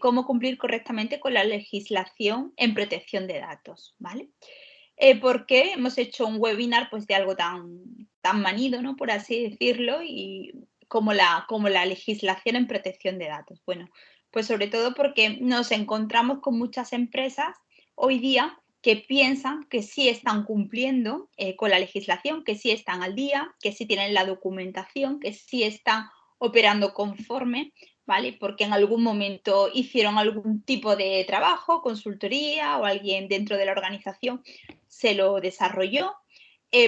cómo cumplir correctamente con la legislación en protección de datos, ¿vale? Porque hemos hecho un webinar pues de algo tan manido, ¿no? Por así decirlo, y como la legislación en protección de datos. Bueno, pues sobre todo porque nos encontramos con muchas empresas hoy día que piensan que sí están cumpliendo con la legislación, que sí están al día, que sí tienen la documentación, que sí están operando conforme, ¿vale? Porque en algún momento hicieron algún tipo de trabajo, consultoría o alguien dentro de la organización se lo desarrolló,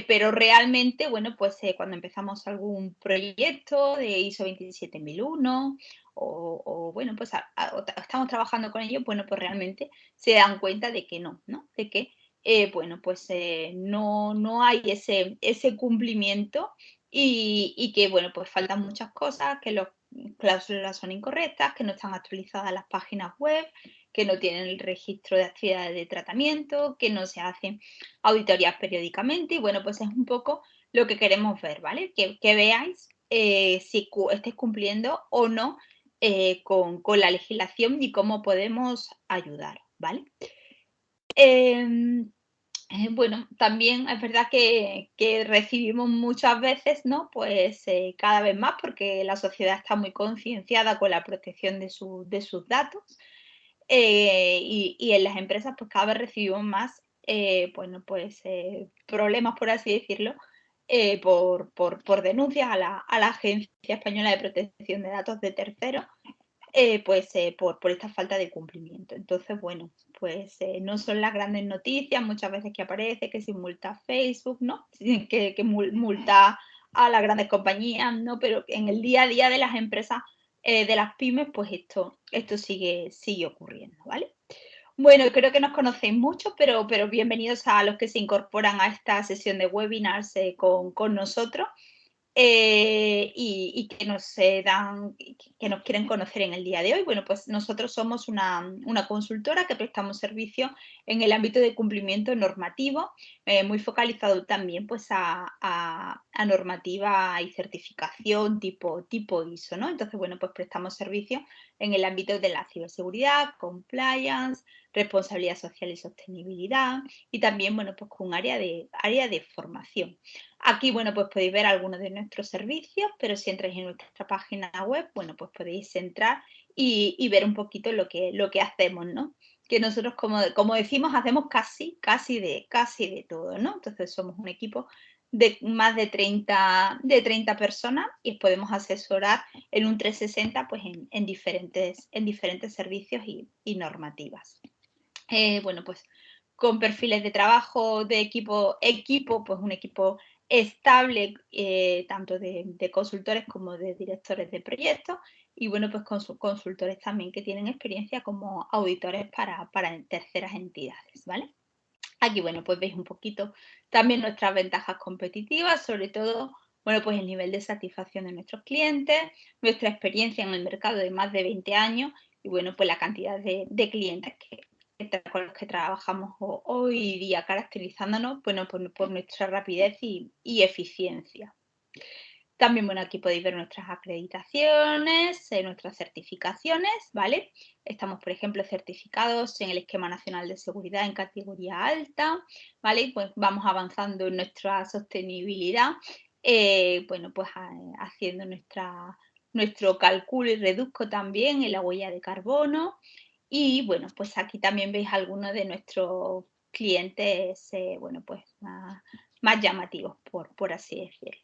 pero realmente, bueno, pues cuando empezamos algún proyecto de ISO 27001 bueno, pues estamos trabajando con ellos, bueno, pues realmente se dan cuenta de que no, ¿no? De que, bueno, pues no hay ese cumplimiento y que, bueno, pues faltan muchas cosas, que las cláusulas son incorrectas, que no están actualizadas las páginas web, que no tienen el registro de actividades de tratamiento, que no se hacen auditorías periódicamente y bueno, pues es un poco lo que queremos ver, ¿vale? Que veáis si estáis cumpliendo o no con la legislación y cómo podemos ayudar, ¿vale? Em, bueno, también es verdad que recibimos muchas veces, ¿no? Pues cada vez más, porque la sociedad está muy concienciada con la protección de sus datos y en las empresas pues cada vez recibimos más, bueno, pues problemas, por así decirlo, por denuncias a la Agencia Española de Protección de Datos de terceros, pues por esta falta de cumplimiento. Entonces, bueno, pues no son las grandes noticias muchas veces que aparece que si multa a Facebook, ¿no? Que multa a las grandes compañías, ¿no? Pero en el día a día de las empresas, de las pymes, pues esto sigue ocurriendo, ¿vale? Bueno, creo que nos conocéis mucho, pero bienvenidos a los que se incorporan a esta sesión de webinars con nosotros y que que nos quieren conocer en el día de hoy. Bueno, pues nosotros somos una consultora que prestamos servicio en el ámbito de cumplimiento normativo, muy focalizado también pues a normativa y certificación tipo ISO, ¿no? Entonces, bueno, pues prestamos servicio en el ámbito de la ciberseguridad, compliance, responsabilidad social y sostenibilidad y también, bueno, pues con área de formación. Aquí, bueno, pues podéis ver algunos de nuestros servicios, pero si entráis en nuestra página web, bueno, pues podéis entrar y ver un poquito lo que hacemos, ¿no? Que nosotros, como decimos, hacemos casi de todo, ¿no? Entonces somos un equipo de más de 30 personas y os podemos asesorar en un 360 pues en diferentes servicios y normativas. Bueno, pues con perfiles de trabajo de equipo, pues un equipo estable, tanto de consultores como de directores de proyectos, y bueno, pues con sus consultores también que tienen experiencia como auditores para terceras entidades, ¿vale? Aquí, bueno, pues veis un poquito también nuestras ventajas competitivas, sobre todo, bueno, pues el nivel de satisfacción de nuestros clientes, nuestra experiencia en el mercado de más de 20 años y, bueno, pues la cantidad de clientes con los que trabajamos hoy día, caracterizándonos, bueno, por nuestra rapidez y eficiencia. También, bueno, aquí podéis ver nuestras acreditaciones, nuestras certificaciones, ¿vale? Estamos, por ejemplo, certificados en el Esquema Nacional de Seguridad en categoría alta, ¿vale? Pues vamos avanzando en nuestra sostenibilidad, bueno, pues haciendo nuestro cálculo y reduzco también en la huella de carbono. Y bueno, pues aquí también veis algunos de nuestros clientes, bueno, pues más llamativos, por así decirlo.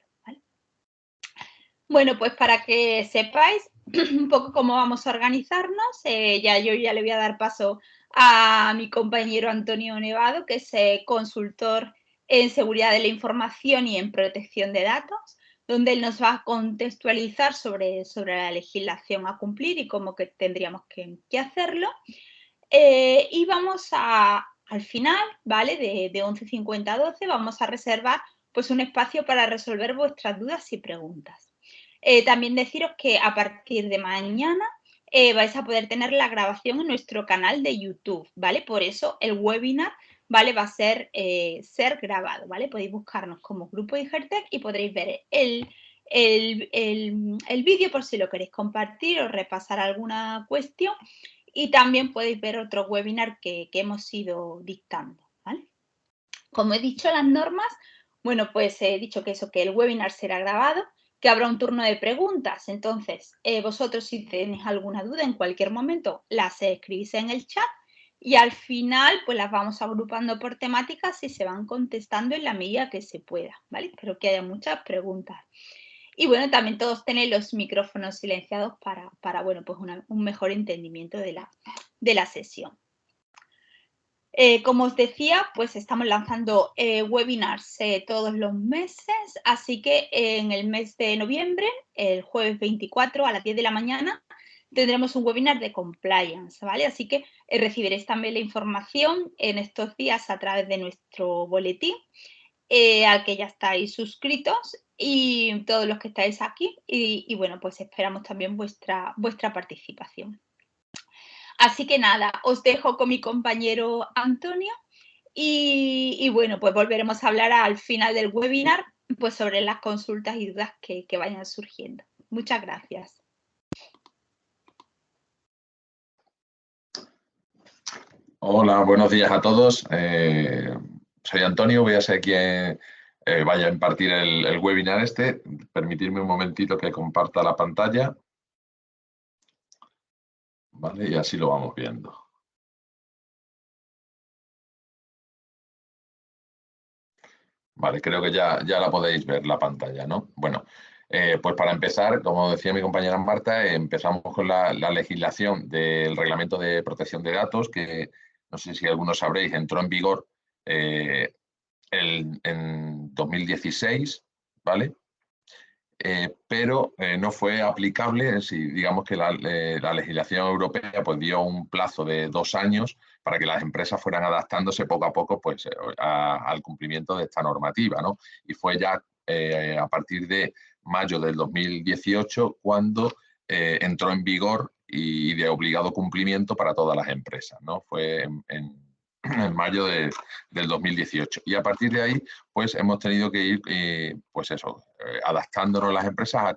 Bueno, pues para que sepáis un poco cómo vamos a organizarnos, yo ya le voy a dar paso a mi compañero Antonio Nevado, que es consultor en seguridad de la información y en protección de datos, donde él nos va a contextualizar sobre la legislación a cumplir y cómo que tendríamos que hacerlo. Y al final, ¿vale? De 11:50 a 12, vamos a reservar pues un espacio para resolver vuestras dudas y preguntas. También deciros que a partir de mañana vais a poder tener la grabación en nuestro canal de YouTube, ¿vale? Por eso el webinar, ¿vale? Va a ser grabado, ¿vale? Podéis buscarnos como Grupo Igertech y podréis ver el vídeo por si lo queréis compartir o repasar alguna cuestión, y también podéis ver otro webinar que hemos ido dictando, ¿vale? Como he dicho las normas, bueno, pues he dicho que eso, que el webinar será grabado, que habrá un turno de preguntas. Entonces, vosotros si tenéis alguna duda en cualquier momento, las escribís en el chat y al final pues las vamos agrupando por temáticas y se van contestando en la medida que se pueda, ¿vale? Espero que haya muchas preguntas. Y bueno, también todos tenéis los micrófonos silenciados para bueno, pues un mejor entendimiento de la sesión. Como os decía, pues estamos lanzando webinars todos los meses, así que en el mes de noviembre, el jueves 24 a las 10 de la mañana, tendremos un webinar de compliance, ¿vale? Así que recibiréis también la información en estos días a través de nuestro boletín, al que ya estáis suscritos y todos los que estáis aquí. Y bueno, pues esperamos también vuestra participación. Así que nada, os dejo con mi compañero Antonio y bueno, pues volveremos a hablar al final del webinar pues sobre las consultas y dudas que vayan surgiendo. Muchas gracias. Hola, buenos días a todos. Soy Antonio, voy a ser quien vaya a impartir el webinar este. Permitidme un momentito que comparta la pantalla. Vale, y así lo vamos viendo. Vale, creo que ya la podéis ver la pantalla, ¿no? Bueno, pues para empezar, como decía mi compañera Marta, empezamos con la legislación del Reglamento de Protección de Datos, que no sé si algunos sabréis, entró en vigor en 2016, ¿vale? Pero no fue aplicable, si digamos que la legislación europea pues, dio un plazo de 2 años para que las empresas fueran adaptándose poco a poco pues, al cumplimiento de esta normativa, ¿no? Y fue ya a partir de mayo del 2018 cuando entró en vigor y de obligado cumplimiento para todas las empresas, ¿no? Fue en mayo del 2018. Y a partir de ahí, pues hemos tenido que ir, pues eso, adaptándonos las empresas a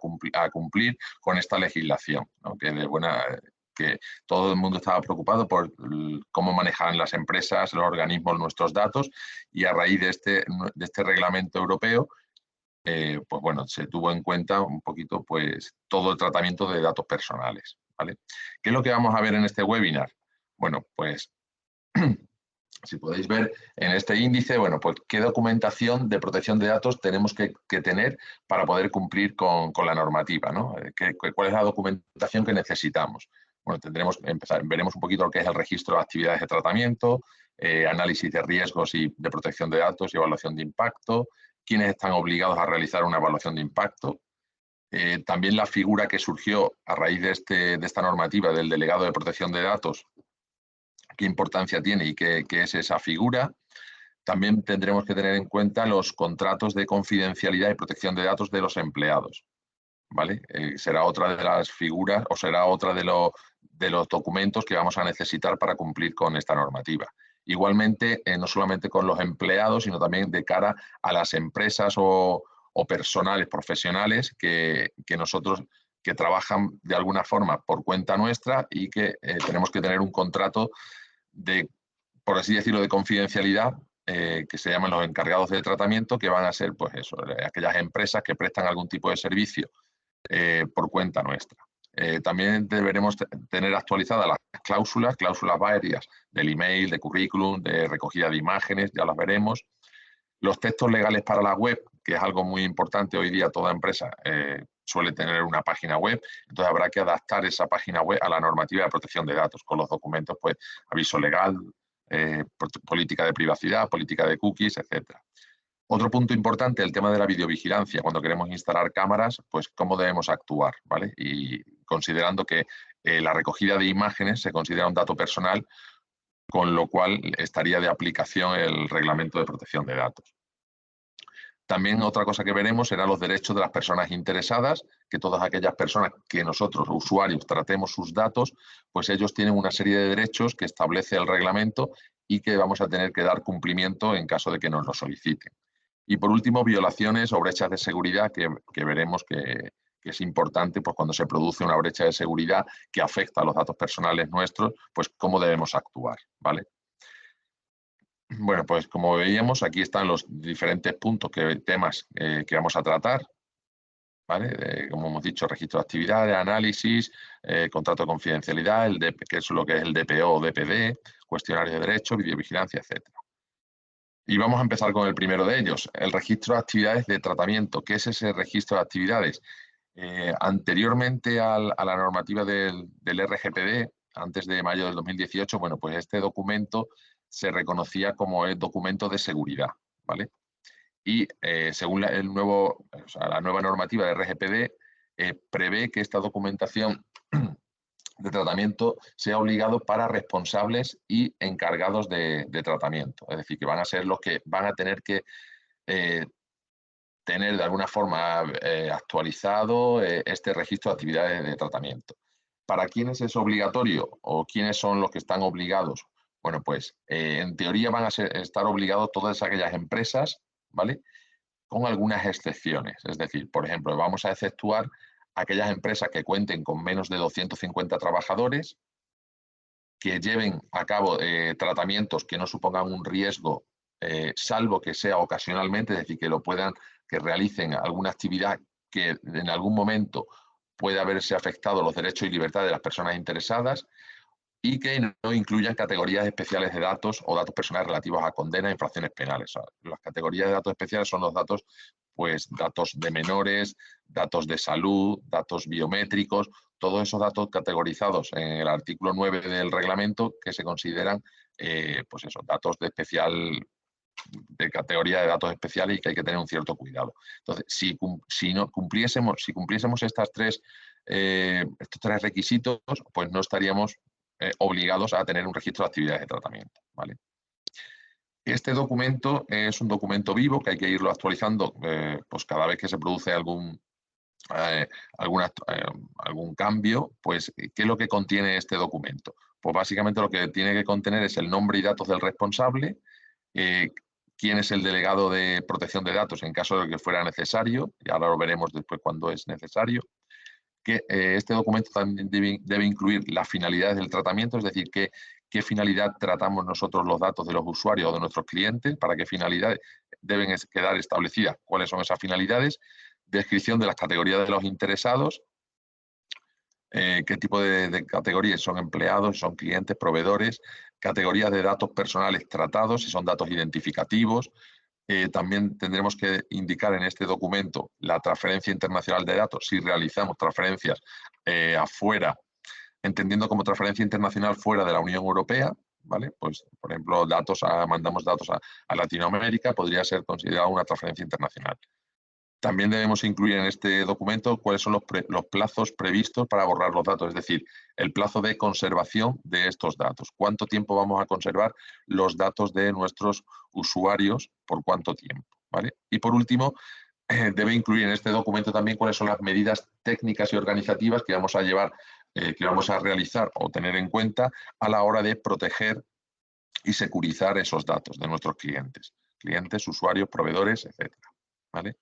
cumplir con esta legislación, ¿no? Que todo el mundo estaba preocupado por cómo manejan las empresas, los organismos, nuestros datos, y a raíz de este reglamento europeo, pues bueno, se tuvo en cuenta un poquito pues todo el tratamiento de datos personales, ¿vale? ¿Qué es lo que vamos a ver en este webinar? Bueno, pues si podéis ver en este índice, bueno, pues qué documentación de protección de datos tenemos que tener para poder cumplir con la normativa, ¿no? ¿Cuál es la documentación que necesitamos? Bueno, veremos un poquito lo que es el registro de actividades de tratamiento, análisis de riesgos y de protección de datos y evaluación de impacto, quiénes están obligados a realizar una evaluación de impacto, también la figura que surgió a raíz de esta normativa del delegado de protección de datos, qué importancia tiene y qué es esa figura. También tendremos que tener en cuenta los contratos de confidencialidad y protección de datos de los empleados, ¿vale? Será otra de las figuras o será otra de los documentos que vamos a necesitar para cumplir con esta normativa. Igualmente, no solamente con los empleados, sino también de cara a las empresas o personales profesionales que nosotros que trabajan de alguna forma por cuenta nuestra y que tenemos que tener un contrato de, por así decirlo, de confidencialidad, que se llaman los encargados de tratamiento, que van a ser, pues eso, aquellas empresas que prestan algún tipo de servicio por cuenta nuestra. También deberemos tener actualizadas las cláusulas varias del email, de currículum, de recogida de imágenes, ya las veremos. Los textos legales para la web, que es algo muy importante hoy día, toda empresa suele tener una página web, entonces habrá que adaptar esa página web a la normativa de protección de datos, con los documentos, pues, aviso legal, política de privacidad, política de cookies, etcétera. Otro punto importante, el tema de la videovigilancia. Cuando queremos instalar cámaras, pues cómo debemos actuar, ¿vale? Y considerando que la recogida de imágenes se considera un dato personal, con lo cual estaría de aplicación el reglamento de protección de datos. También otra cosa que veremos serán los derechos de las personas interesadas, que todas aquellas personas que nosotros, usuarios, tratemos sus datos, pues ellos tienen una serie de derechos que establece el reglamento y que vamos a tener que dar cumplimiento en caso de que nos lo soliciten. Y por último, violaciones o brechas de seguridad que veremos que es importante, pues cuando se produce una brecha de seguridad que afecta a los datos personales nuestros, pues cómo debemos actuar, ¿vale? Bueno, pues como veíamos, aquí están los diferentes puntos, temas que vamos a tratar, ¿vale? Como hemos dicho, registro de actividades, análisis, contrato de confidencialidad, que es lo que es el DPO o DPD, cuestionario de derechos, videovigilancia, etc. Y vamos a empezar con el primero de ellos, el registro de actividades de tratamiento. ¿Qué es ese registro de actividades? Anteriormente a la normativa del RGPD, antes de mayo del 2018, bueno, pues este documento se reconocía como el documento de seguridad, ¿vale? Y según la nueva normativa de RGPD, prevé que esta documentación de tratamiento sea obligado para responsables y encargados de tratamiento. Es decir, que van a ser los que van a tener que tener de alguna forma actualizado este registro de actividades de tratamiento. ¿Para quiénes es obligatorio o quiénes son los que están obligados? Bueno, pues en teoría van a estar obligados todas aquellas empresas, ¿vale? Con algunas excepciones. Es decir, por ejemplo, vamos a exceptuar aquellas empresas que cuenten con menos de 250 trabajadores, que lleven a cabo tratamientos que no supongan un riesgo, salvo que sea ocasionalmente, es decir, que realicen alguna actividad que en algún momento pueda haberse afectado los derechos y libertades de las personas interesadas, y que no incluyan categorías especiales de datos o datos personales relativos a condenas e infracciones penales. O sea, las categorías de datos especiales son los datos, pues datos de menores, datos de salud, datos biométricos, todos esos datos categorizados en el artículo 9 del reglamento que se consideran, pues eso, datos de categoría de datos especiales y que hay que tener un cierto cuidado. Entonces, si cumpliésemos estos tres requisitos, pues no estaríamos obligados a tener un registro de actividades de tratamiento, ¿vale? Este documento es un documento vivo que hay que irlo actualizando pues cada vez que se produce algún cambio. Pues, ¿qué es lo que contiene este documento? Pues básicamente lo que tiene que contener es el nombre y datos del responsable, quién es el delegado de protección de datos en caso de que fuera necesario, y ahora lo veremos después cuando es necesario, que este documento también debe incluir las finalidades del tratamiento, es decir, qué finalidad tratamos nosotros los datos de los usuarios o de nuestros clientes, para qué finalidades deben quedar establecidas, cuáles son esas finalidades, descripción de las categorías de los interesados, qué tipo de categorías son empleados, son clientes, proveedores, categorías de datos personales tratados, si son datos identificativos. También tendremos que indicar en este documento la transferencia internacional de datos, si realizamos transferencias afuera, entendiendo como transferencia internacional fuera de la Unión Europea, ¿vale? Pues, por ejemplo, mandamos datos a Latinoamérica, podría ser considerado una transferencia internacional. También debemos incluir en este documento cuáles son los plazos previstos para borrar los datos, es decir, el plazo de conservación de estos datos. ¿Cuánto tiempo vamos a conservar los datos de nuestros usuarios? ¿Por cuánto tiempo? ¿Vale? Y por último, debe incluir en este documento también cuáles son las medidas técnicas y organizativas que vamos a llevar, que vamos a realizar o tener en cuenta a la hora de proteger y securizar esos datos de nuestros clientes, usuarios, proveedores, etc. ¿Vale?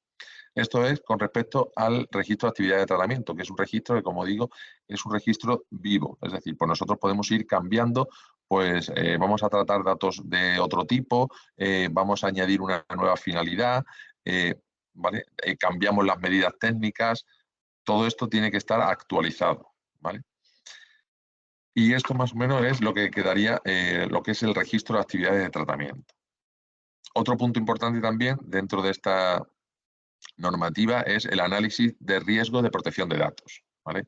Esto es con respecto al registro de actividad de tratamiento, que es un registro que, como digo, es un registro vivo. Es decir, pues nosotros podemos ir cambiando, pues vamos a tratar datos de otro tipo, vamos a añadir una nueva finalidad, ¿vale? Cambiamos las medidas técnicas, todo esto tiene que estar actualizado, ¿vale? Y esto más o menos es lo que quedaría, lo que es el registro de actividades de tratamiento. Otro punto importante también dentro de esta normativa es el análisis de riesgo de protección de datos, ¿vale?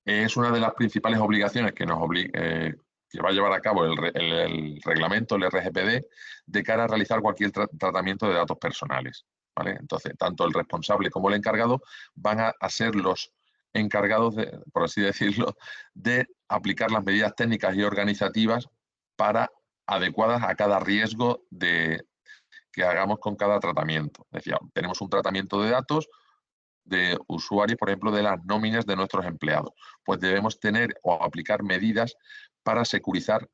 Es una de las principales obligaciones que que va a llevar a cabo el reglamento, el RGPD, de cara a realizar cualquier tratamiento de datos personales, ¿vale? Entonces, tanto el responsable como el encargado van a ser los encargados, por así decirlo, de aplicar las medidas técnicas y organizativas adecuadas a cada riesgo que hagamos con cada tratamiento. Decía, tenemos un tratamiento de datos de usuarios, por ejemplo, de las nóminas de nuestros empleados. Pues debemos tener o aplicar medidas para securizar,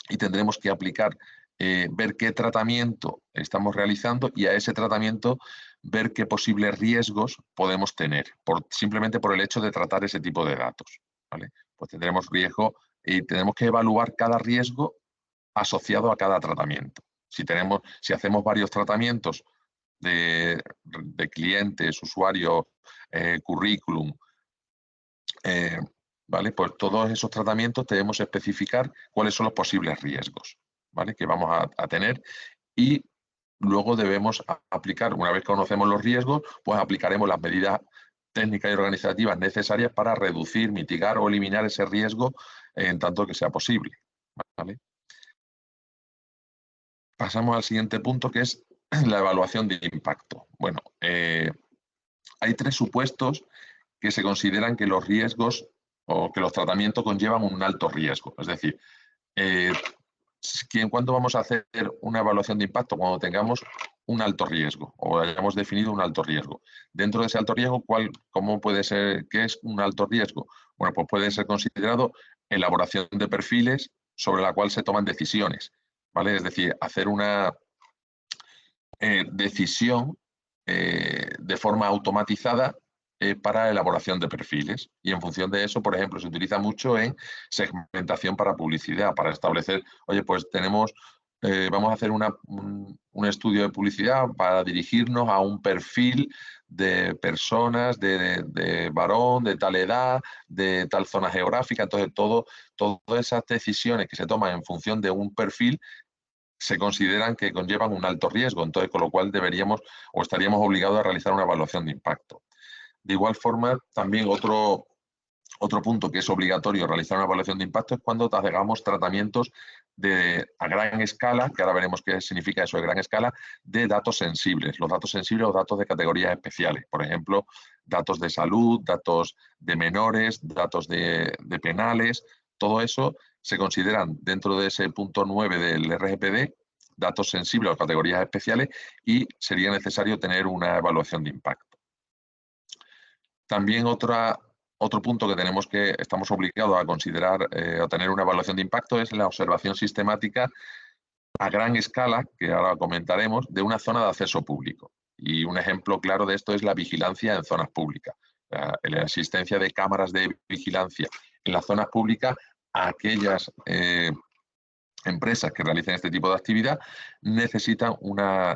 y tendremos que aplicar ver qué tratamiento estamos realizando y a ese tratamiento ver qué posibles riesgos podemos tener, simplemente por el hecho de tratar ese tipo de datos, ¿vale? Pues tendremos riesgo y tenemos que evaluar cada riesgo asociado a cada tratamiento. Si hacemos varios tratamientos de clientes, usuarios, currículum, ¿vale? Pues todos esos tratamientos debemos especificar cuáles son los posibles riesgos, ¿vale? Que vamos a tener, y luego debemos aplicar, una vez que conocemos los riesgos, pues aplicaremos las medidas técnicas y organizativas necesarias para reducir, mitigar o eliminar ese riesgo en tanto que sea posible, ¿vale? Pasamos al siguiente punto, que es la evaluación de impacto. Bueno, hay 3 supuestos que se consideran que los riesgos o que los tratamientos conllevan un alto riesgo. Es decir, ¿cuándo vamos a hacer una evaluación de impacto? Cuando tengamos un alto riesgo o hayamos definido un alto riesgo. Dentro de ese alto riesgo, ¿cómo puede ser? ¿Qué es un alto riesgo? Bueno, pues puede ser considerado elaboración de perfiles sobre la cual se toman decisiones, ¿vale? Es decir, hacer una decisión de forma automatizada para elaboración de perfiles. Y en función de eso, por ejemplo, se utiliza mucho en segmentación para publicidad, para establecer, oye, pues vamos a hacer un estudio de publicidad para dirigirnos a un perfil de personas, de varón, de tal edad, de tal zona geográfica. Entonces, todas esas decisiones que se toman en función de un perfil se consideran que conllevan un alto riesgo, entonces con lo cual deberíamos o estaríamos obligados a realizar una evaluación de impacto. De igual forma, también otro punto que es obligatorio realizar una evaluación de impacto es cuando hagamos tratamientos a gran escala, que ahora veremos qué significa eso de gran escala, de datos sensibles. Los datos sensibles o datos de categorías especiales, por ejemplo, datos de salud, datos de menores, datos de penales, todo eso se consideran dentro de ese punto 9 del RGPD datos sensibles o categorías especiales y sería necesario tener una evaluación de impacto. También otro punto que estamos obligados a considerar o tener una evaluación de impacto es la observación sistemática a gran escala, que ahora comentaremos, de una zona de acceso público. Y un ejemplo claro de esto es la vigilancia en zonas públicas. La existencia de cámaras de vigilancia en las zonas públicas a aquellas empresas que realicen este tipo de actividad necesitan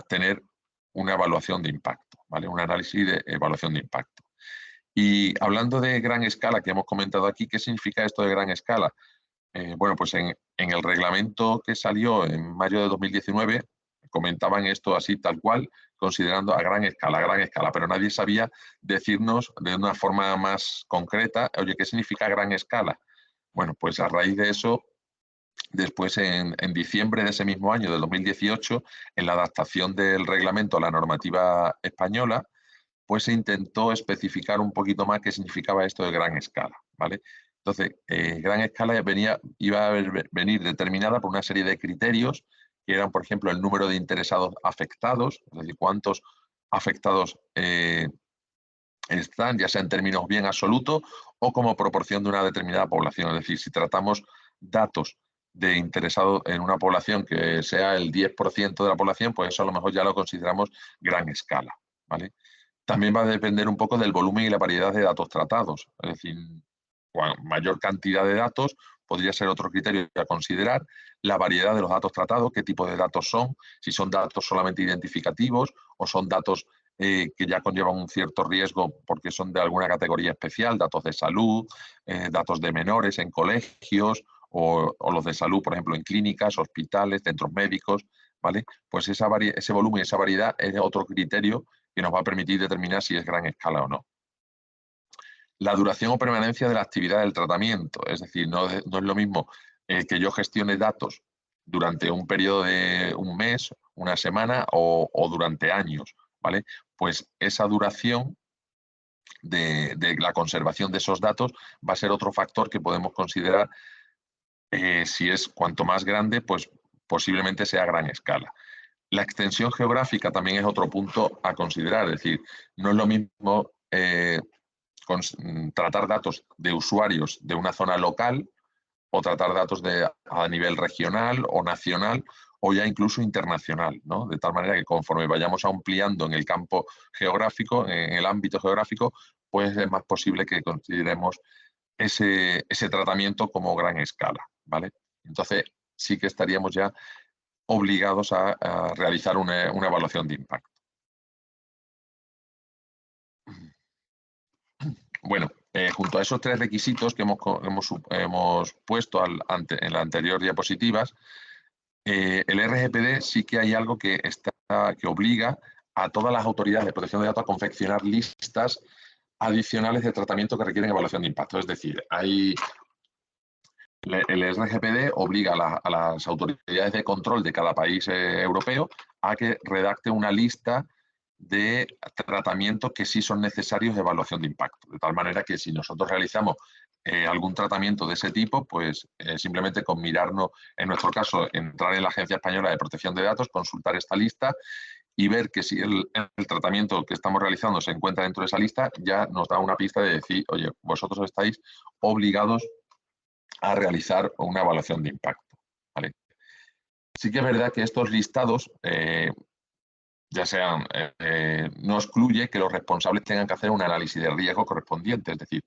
tener una evaluación de impacto, ¿vale? Un análisis de evaluación de impacto. Y hablando de gran escala que hemos comentado aquí, ¿qué significa esto de gran escala? Bueno, pues en el reglamento que salió en mayo de 2019 comentaban esto así tal cual, considerando a gran escala, pero nadie sabía decirnos de una forma más concreta, oye, ¿qué significa gran escala? Bueno, pues a raíz de eso, después en diciembre de ese mismo año, del 2018, en la adaptación del reglamento a la normativa española, pues se intentó especificar un poquito más qué significaba esto de gran escala, ¿vale? Entonces, gran escala iba a venir determinada por una serie de criterios que eran, por ejemplo, el número de interesados afectados, es decir, cuántos afectados están, ya sea en términos bien absolutos o como proporción de una determinada población. Es decir, si tratamos datos de interesados en una población que sea el 10% de la población, pues eso a lo mejor ya lo consideramos gran escala, ¿vale? También va a depender un poco del volumen y la variedad de datos tratados. Es decir, mayor cantidad de datos podría ser otro criterio a considerar. La variedad de los datos tratados, qué tipo de datos son, si son datos solamente identificativos o son datos que ya conllevan un cierto riesgo porque son de alguna categoría especial, datos de salud, datos de menores en colegios o los de salud, por ejemplo, en clínicas, hospitales, centros médicos, ¿vale? Pues ese volumen y esa variedad es otro criterio que nos va a permitir determinar si es gran escala o no. La duración o permanencia de la actividad del tratamiento, es decir, no es lo mismo que yo gestione datos durante un periodo de un mes, una semana o durante años, ¿vale? Pues esa duración de la conservación de esos datos va a ser otro factor que podemos considerar si es cuanto más grande, pues posiblemente sea a gran escala. La extensión geográfica también es otro punto a considerar, es decir, no es lo mismo tratar datos de usuarios de una zona local o tratar datos a nivel regional o nacional o ya incluso internacional, ¿no? De tal manera que conforme vayamos ampliando en el campo geográfico, en el ámbito geográfico, pues es más posible que consideremos ese tratamiento como gran escala, ¿vale? Entonces sí que estaríamos ya obligados a realizar una evaluación de impacto. Bueno, junto a esos 3 requisitos que hemos puesto en las anteriores diapositivas, el RGPD sí que hay algo que obliga a todas las autoridades de protección de datos a confeccionar listas adicionales de tratamiento que requieren evaluación de impacto. Es decir, el RGPD obliga a las autoridades de control de cada país europeo a que redacte una lista de tratamientos que sí son necesarios de evaluación de impacto. De tal manera que si nosotros realizamos algún tratamiento de ese tipo, pues simplemente con mirarnos, en nuestro caso, entrar en la Agencia Española de Protección de Datos, consultar esta lista y ver que si el tratamiento que estamos realizando se encuentra dentro de esa lista, ya nos da una pista de decir, oye, vosotros estáis obligados a realizar una evaluación de impacto, ¿vale? Sí que es verdad que estos listados, ya sean, no excluye que los responsables tengan que hacer un análisis de riesgo correspondiente, es decir,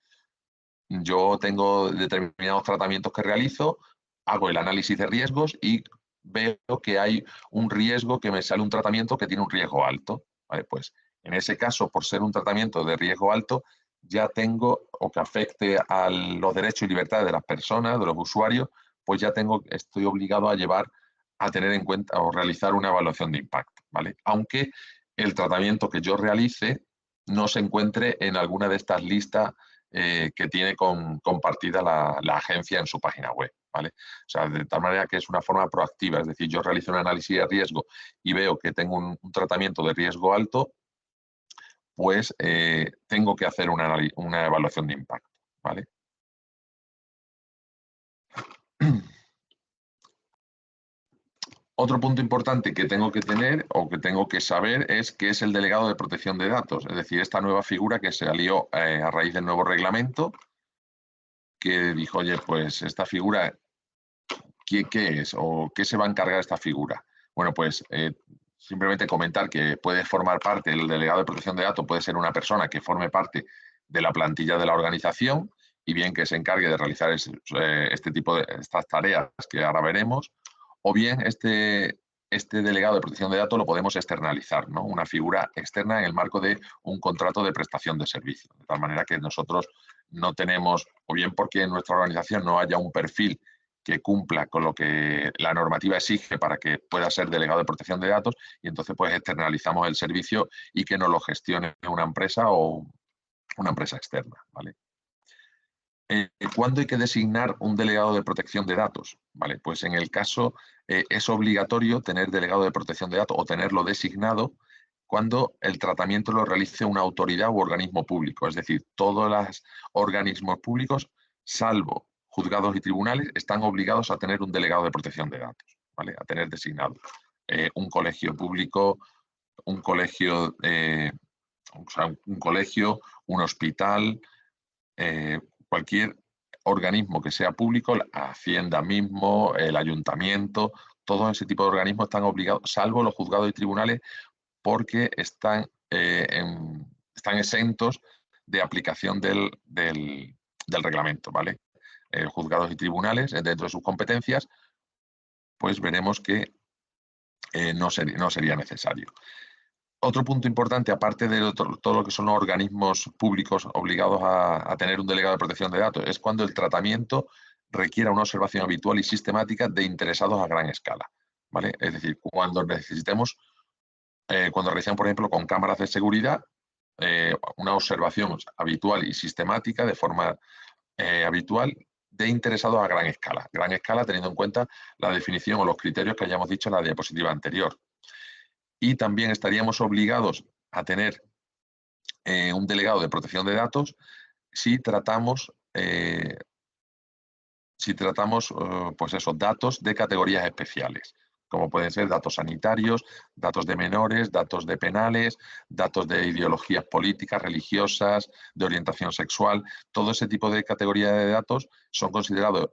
yo tengo determinados tratamientos que realizo, hago el análisis de riesgos y veo que hay un riesgo, que me sale un tratamiento que tiene un riesgo alto, ¿vale? Pues en ese caso, por ser un tratamiento de riesgo alto, ya tengo, o que afecte a los derechos y libertades de las personas, de los usuarios, pues ya estoy obligado a tener en cuenta o realizar una evaluación de impacto, ¿vale? Aunque el tratamiento que yo realice no se encuentre en alguna de estas listas que tiene compartida la agencia en su página web, ¿vale? O sea, de tal manera que es una forma proactiva, es decir, yo realizo un análisis de riesgo y veo que tengo un tratamiento de riesgo alto, pues tengo que hacer una evaluación de impacto, ¿vale? Otro punto importante que tengo que tener o que tengo que saber es qué es el delegado de protección de datos, es decir, esta nueva figura que se salió a raíz del nuevo reglamento, que dijo, oye, pues esta figura, ¿qué es o qué se va a encargar esta figura? Bueno, pues simplemente comentar que puede formar parte, el delegado de protección de datos puede ser una persona que forme parte de la plantilla de la organización y bien que se encargue de realizar este tipo de estas tareas que ahora veremos, o bien este delegado de protección de datos lo podemos externalizar, ¿no? Una figura externa en el marco de un contrato de prestación de servicio, de tal manera que nosotros no tenemos, o bien porque en nuestra organización no haya un perfil que cumpla con lo que la normativa exige para que pueda ser delegado de protección de datos, y entonces pues externalizamos el servicio y que nos lo gestione una empresa o una empresa externa, ¿vale? ¿Cuándo hay que designar un delegado de protección de datos? Vale, pues en el caso es obligatorio tener delegado de protección de datos o tenerlo designado cuando el tratamiento lo realice una autoridad u organismo público. Es decir, todos los organismos públicos, salvo juzgados y tribunales, están obligados a tener un delegado de protección de datos, ¿vale? A tener designado un colegio público, un colegio, un colegio, un hospital, cualquier organismo que sea público, la Hacienda mismo, el ayuntamiento, todo ese tipo de organismos están obligados, salvo los juzgados y tribunales, porque están exentos de aplicación del reglamento, ¿vale? Juzgados y tribunales, dentro de sus competencias, pues veremos que no sería necesario. Otro punto importante, aparte de todo lo que son los organismos públicos obligados a tener un delegado de protección de datos, es cuando el tratamiento requiera una observación habitual y sistemática de interesados a gran escala, ¿vale? Es decir, cuando necesitemos, cuando realizamos, por ejemplo, con cámaras de seguridad, una observación habitual y sistemática de forma habitual de interesados a gran escala. Gran escala teniendo en cuenta la definición o los criterios que hayamos dicho en la diapositiva anterior. Y también estaríamos obligados a tener un delegado de protección de datos si tratamos, pues esos datos de categorías especiales, como pueden ser datos sanitarios, datos de menores, datos de penales, datos de ideologías políticas, religiosas, de orientación sexual. Todo ese tipo de categorías de datos son considerados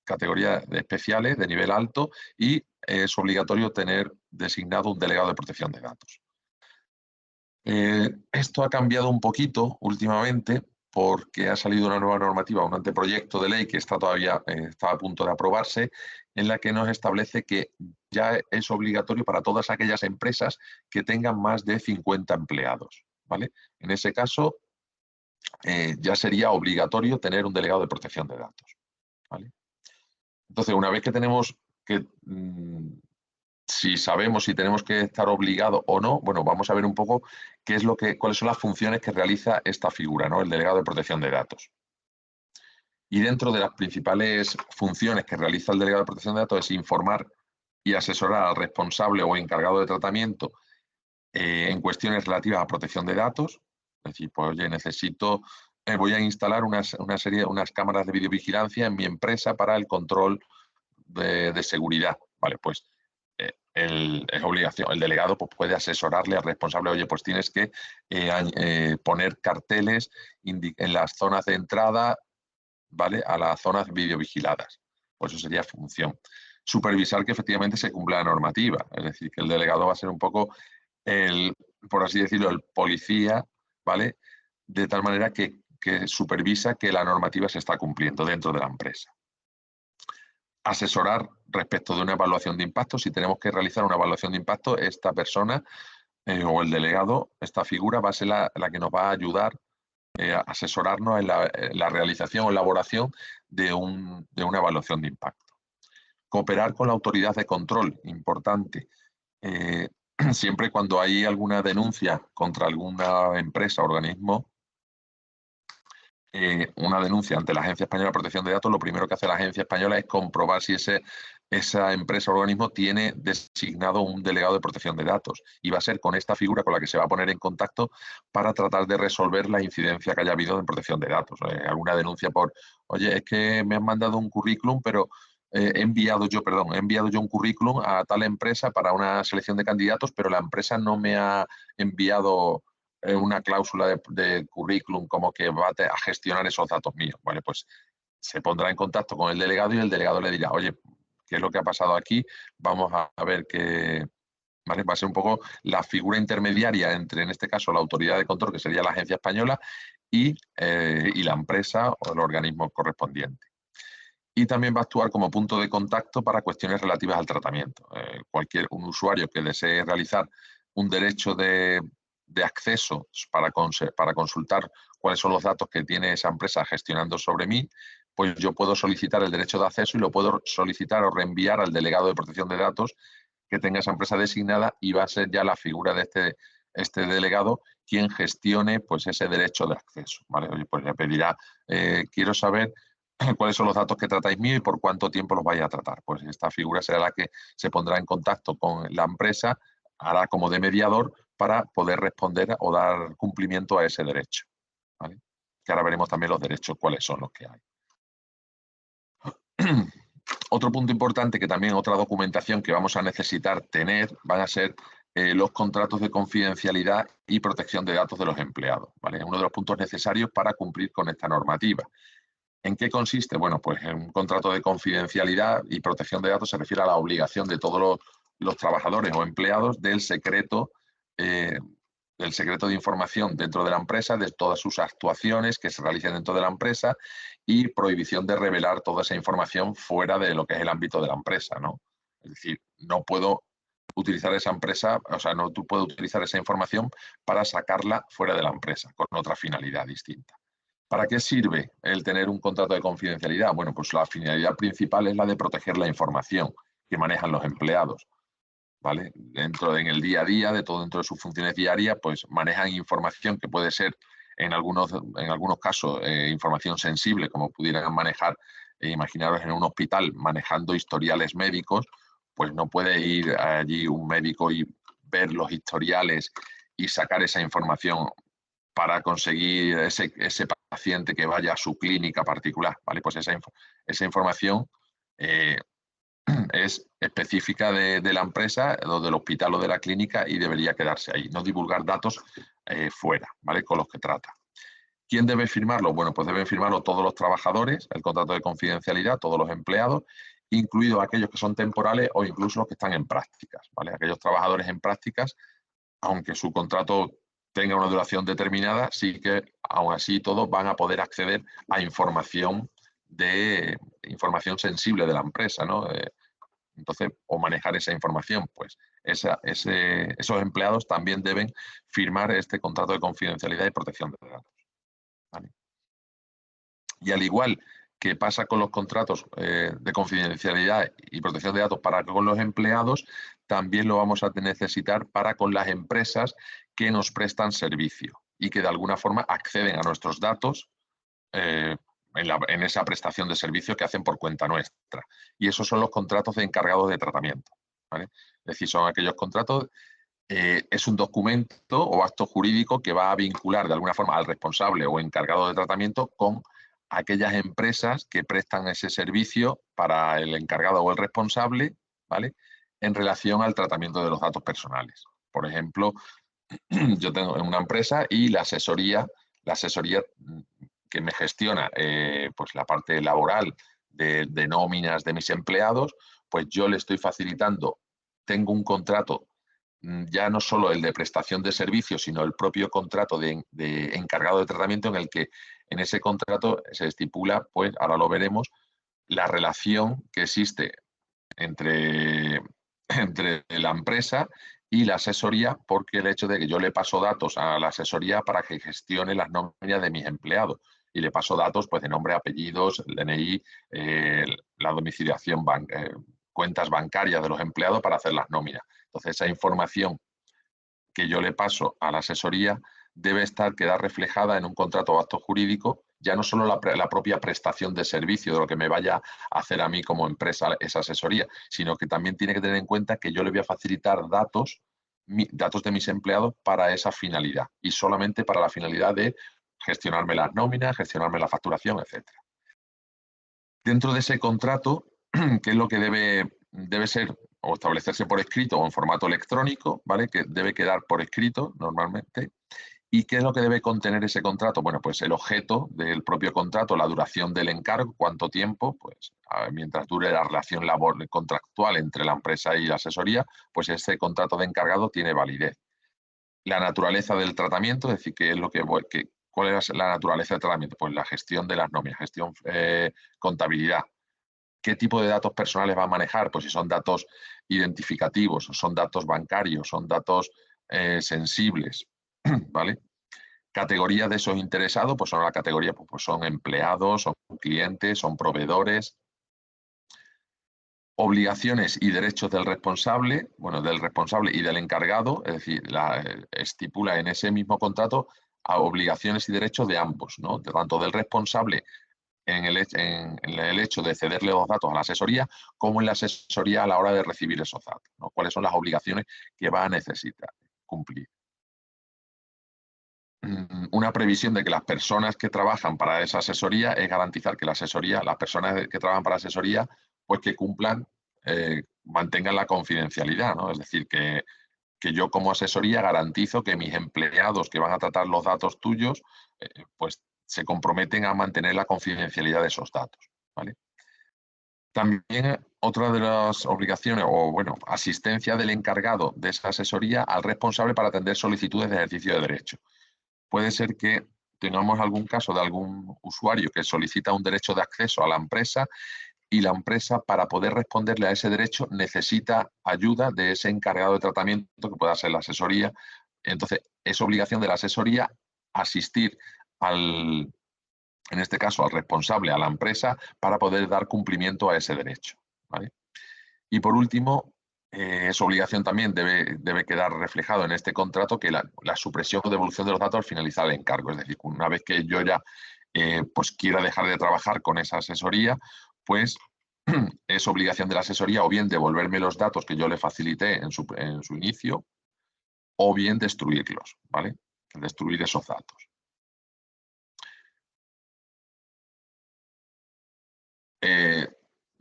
categorías especiales de nivel alto y es obligatorio tener designado un delegado de protección de datos. Esto ha cambiado un poquito últimamente porque ha salido una nueva normativa, un anteproyecto de ley que está todavía está a punto de aprobarse, en la que nos establece que ya es obligatorio para todas aquellas empresas que tengan más de 50 empleados, ¿vale? En ese caso, ya sería obligatorio tener un delegado de protección de datos, ¿vale? Entonces, una vez que tenemos que si sabemos si tenemos que estar obligados o no, bueno, vamos a ver un poco cuáles son las funciones que realiza esta figura, ¿no? El delegado de protección de datos. Y dentro de las principales funciones que realiza el delegado de protección de datos es informar y asesorar al responsable o encargado de tratamiento en cuestiones relativas a protección de datos. Es decir, pues oye, voy a instalar unas cámaras de videovigilancia en mi empresa para el control de seguridad. Vale, pues es obligación, el delegado pues, puede asesorarle al responsable, oye, pues tienes que poner carteles en las zonas de entrada, ¿vale? A las zonas videovigiladas. Pues eso sería función. Supervisar que efectivamente se cumpla la normativa, es decir, que el delegado va a ser un poco por así decirlo, el policía, ¿vale? De tal manera que supervisa que la normativa se está cumpliendo dentro de la empresa. Asesorar respecto de una evaluación de impacto. Si tenemos que realizar una evaluación de impacto, esta persona o el delegado, esta figura, va a ser la que nos va a ayudar a asesorarnos en la realización o elaboración de una evaluación de impacto. Cooperar con la autoridad de control, importante. Siempre cuando hay alguna denuncia contra alguna empresa o organismo, una denuncia ante la Agencia Española de Protección de Datos, lo primero que hace la Agencia Española es comprobar si esa empresa o organismo tiene designado un delegado de protección de datos. Y va a ser con esta figura con la que se va a poner en contacto para tratar de resolver la incidencia que haya habido en protección de datos. Alguna denuncia por, oye, es que me han mandado un currículum, pero he enviado yo un currículum a tal empresa para una selección de candidatos, pero la empresa no me ha enviado una cláusula de currículum como que va a gestionar esos datos míos. Vale, pues se pondrá en contacto con el delegado y el delegado le dirá, oye, ¿qué es lo que ha pasado aquí? Vamos a ver qué... ¿Vale? Va a ser un poco la figura intermediaria entre, en este caso, la autoridad de control, que sería la Agencia Española, y la empresa o el organismo correspondiente. Y también va a actuar como punto de contacto para cuestiones relativas al tratamiento. Un usuario que desee realizar un derecho de acceso para consultar cuáles son los datos que tiene esa empresa gestionando sobre mí, pues yo puedo solicitar el derecho de acceso y lo puedo solicitar o reenviar al delegado de protección de datos que tenga esa empresa designada y va a ser ya la figura de este delegado quien gestione pues, ese derecho de acceso. ¿Vale? Oye, pues le pedirá, quiero saber cuáles son los datos que tratáis mío y por cuánto tiempo los vais a tratar. Pues esta figura será la que se pondrá en contacto con la empresa, hará como de mediador para poder responder o dar cumplimiento a ese derecho. ¿Vale? Que ahora veremos también los derechos, cuáles son los que hay. Otro punto importante que también otra documentación que vamos a necesitar tener van a ser los contratos de confidencialidad y protección de datos de los empleados. ¿Vale? Uno de los puntos necesarios para cumplir con esta normativa. ¿En qué consiste? Bueno, pues en un contrato de confidencialidad y protección de datos se refiere a la obligación de todos los trabajadores o empleados del secreto de información dentro de la empresa, de todas sus actuaciones que se realicen dentro de la empresa y prohibición de revelar toda esa información fuera de lo que es el ámbito de la empresa, ¿no? Es decir, no puedo utilizar esa empresa, o sea, no tú puedes utilizar esa información para sacarla fuera de la empresa con otra finalidad distinta. ¿Para qué sirve el tener un contrato de confidencialidad? Bueno, pues la finalidad principal es la de proteger la información que manejan los empleados. ¿Vale? En el día a día, dentro de sus funciones diarias, pues manejan información que puede ser en algunos casos información sensible, como pudieran manejar, imaginaros en un hospital manejando historiales médicos, pues no puede ir allí un médico y ver los historiales y sacar esa información para conseguir ese paciente que vaya a su clínica particular. ¿Vale? Pues esa información es específica de la empresa, o del hospital o de la clínica y debería quedarse ahí, no divulgar datos fuera, ¿vale? Con los que trata. ¿Quién debe firmarlo? Bueno, pues deben firmarlo todos los trabajadores, el contrato de confidencialidad, todos los empleados, incluidos aquellos que son temporales o incluso los que están en prácticas, ¿vale? Aquellos trabajadores en prácticas, aunque su contrato tenga una duración determinada, sí que aún así todos van a poder acceder a información sensible de la empresa, ¿no? Entonces, o manejar esa información, pues esos empleados también deben firmar este contrato de confidencialidad y protección de datos, ¿vale? Y al igual que pasa con los contratos de confidencialidad y protección de datos para con los empleados, también lo vamos a necesitar para con las empresas que nos prestan servicio y que de alguna forma acceden a nuestros datos en esa prestación de servicio que hacen por cuenta nuestra. Y esos son los contratos de encargados de tratamiento, ¿vale? Es decir, son aquellos contratos, es un documento o acto jurídico que va a vincular de alguna forma al responsable o encargado de tratamiento con aquellas empresas que prestan ese servicio para el encargado o el responsable, ¿vale? En relación al tratamiento de los datos personales. Por ejemplo, yo tengo una empresa y la asesoría que me gestiona pues la parte laboral de nóminas de mis empleados, pues yo le estoy facilitando, tengo un contrato, ya no solo el de prestación de servicios, sino el propio contrato de encargado de tratamiento en el que en ese contrato se estipula, pues ahora lo veremos, la relación que existe entre la empresa y la asesoría, porque el hecho de que yo le paso datos a la asesoría para que gestione las nóminas de mis empleados y le paso datos pues de nombre, apellidos, el DNI, la domiciliación, cuentas bancarias de los empleados para hacer las nóminas. Entonces esa información que yo le paso a la asesoría debe quedar reflejada en un contrato o acto jurídico, ya no solo la propia prestación de servicio de lo que me vaya a hacer a mí como empresa esa asesoría, sino que también tiene que tener en cuenta que yo le voy a facilitar datos de mis empleados para esa finalidad y solamente para la finalidad de gestionarme las nóminas, gestionarme la facturación, etc. Dentro de ese contrato, ¿qué es lo que debe ser o establecerse por escrito o en formato electrónico, ¿vale? Que debe quedar por escrito normalmente. ¿Y qué es lo que debe contener ese contrato? Bueno, pues el objeto del propio contrato, la duración del encargo, cuánto tiempo, pues mientras dure la relación contractual entre la empresa y la asesoría, pues ese contrato de encargado tiene validez. La naturaleza del tratamiento, es decir, ¿cuál es la naturaleza del tratamiento? Pues la gestión de las nóminas, gestión, contabilidad. ¿Qué tipo de datos personales va a manejar? Pues si son datos identificativos, son datos bancarios, son datos sensibles, ¿vale? Categorías de esos interesados, pues son la categoría, pues son empleados, son clientes, son proveedores. Obligaciones y derechos del responsable, bueno, del responsable y del encargado, es decir, estipula en ese mismo contrato a obligaciones y derechos de ambos, ¿no? Tanto del responsable en el hecho de cederle los datos a la asesoría, como en la asesoría a la hora de recibir esos datos, ¿no? ¿Cuáles son las obligaciones que va a necesitar cumplir? Una previsión de que las personas que trabajan para esa asesoría es garantizar que las personas que trabajan para la asesoría, pues que cumplan, mantengan la confidencialidad, ¿no? Es decir, que yo como asesoría garantizo que mis empleados que van a tratar los datos tuyos, pues se comprometen a mantener la confidencialidad de esos datos, ¿vale? También otra de las obligaciones, o bueno, asistencia del encargado de esa asesoría al responsable para atender solicitudes de ejercicio de derecho. Puede ser que tengamos algún caso de algún usuario que solicita un derecho de acceso a la empresa y la empresa, para poder responderle a ese derecho, necesita ayuda de ese encargado de tratamiento, que pueda ser la asesoría. Entonces, es obligación de la asesoría asistir en este caso, al responsable, a la empresa, para poder dar cumplimiento a ese derecho, ¿vale? Y por último, es obligación también, debe quedar reflejado en este contrato que la supresión o devolución de los datos al finalizar el encargo. Es decir, una vez que yo ya pues quiera dejar de trabajar con esa asesoría, pues es obligación de la asesoría o bien devolverme los datos que yo le facilité en su inicio, o bien destruirlos, ¿vale? Destruir esos datos.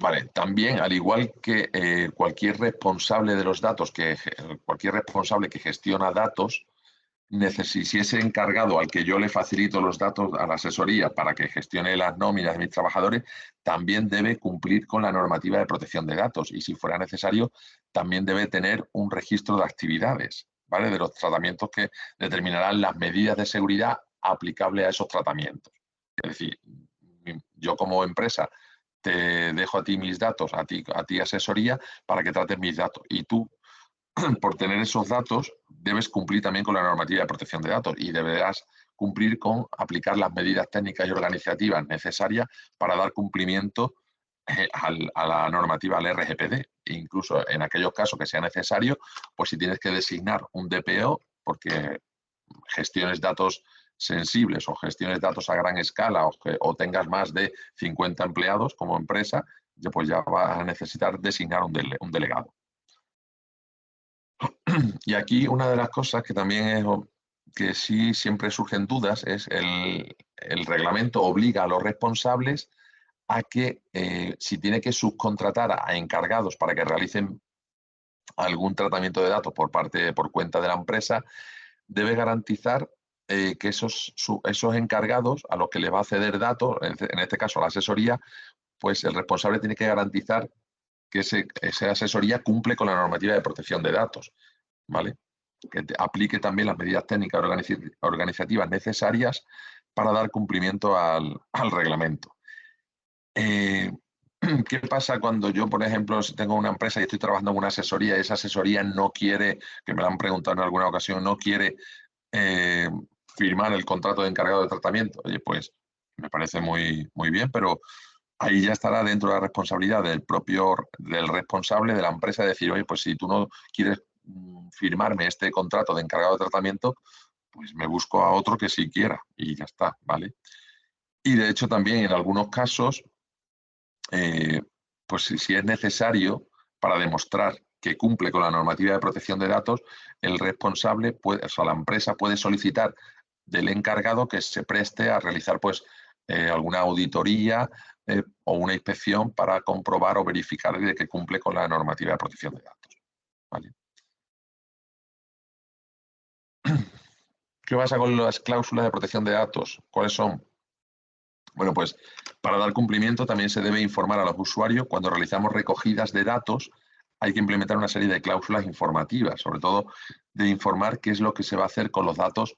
Vale, también, al igual que cualquier responsable de los datos, cualquier responsable que gestiona datos, si ese encargado al que yo le facilito los datos a la asesoría para que gestione las nóminas de mis trabajadores, también debe cumplir con la normativa de protección de datos y si fuera necesario, también debe tener un registro de actividades, ¿vale? De los tratamientos que determinarán las medidas de seguridad aplicables a esos tratamientos. Es decir, yo como empresa te dejo a ti mis datos, a ti asesoría, para que trates mis datos. Y tú, por tener esos datos, debes cumplir también con la normativa de protección de datos y deberás cumplir con aplicar las medidas técnicas y organizativas necesarias para dar cumplimiento a la normativa, al RGPD. E incluso en aquellos casos que sea necesario, pues si tienes que designar un DPO, porque gestiones datos sensibles o gestiones datos a gran escala o tengas más de 50 empleados como empresa, pues ya vas a necesitar designar un delegado. Y aquí una de las cosas que también es que sí siempre surgen dudas es el reglamento obliga a los responsables a que si tiene que subcontratar a encargados para que realicen algún tratamiento de datos por cuenta de la empresa, debe garantizar que esos encargados a los que le va a ceder datos, en este caso la asesoría, pues el responsable tiene que garantizar que esa asesoría cumple con la normativa de protección de datos, ¿vale? Que aplique también las medidas técnicas organizativas necesarias para dar cumplimiento al reglamento. ¿Qué pasa cuando yo, por ejemplo, si tengo una empresa y estoy trabajando en una asesoría y esa asesoría no quiere, que me lo han preguntado en alguna ocasión, no quiere firmar el contrato de encargado de tratamiento? Oye, pues me parece muy, muy bien, pero ahí ya estará dentro de la responsabilidad del responsable de la empresa de decir, oye, pues si tú no quieres firmarme este contrato de encargado de tratamiento, pues me busco a otro que sí quiera y ya está, ¿vale? Y de hecho también en algunos casos, pues si es necesario para demostrar que cumple con la normativa de protección de datos, el responsable puede, o sea, la empresa puede solicitar del encargado que se preste a realizar pues alguna auditoría o una inspección para comprobar o verificar de que cumple con la normativa de protección de datos, ¿vale? ¿Qué pasa con las cláusulas de protección de datos? ¿Cuáles son? Bueno, pues para dar cumplimiento también se debe informar a los usuarios cuando realizamos recogidas de datos. Hay que implementar una serie de cláusulas informativas, sobre todo de informar qué es lo que se va a hacer con los datos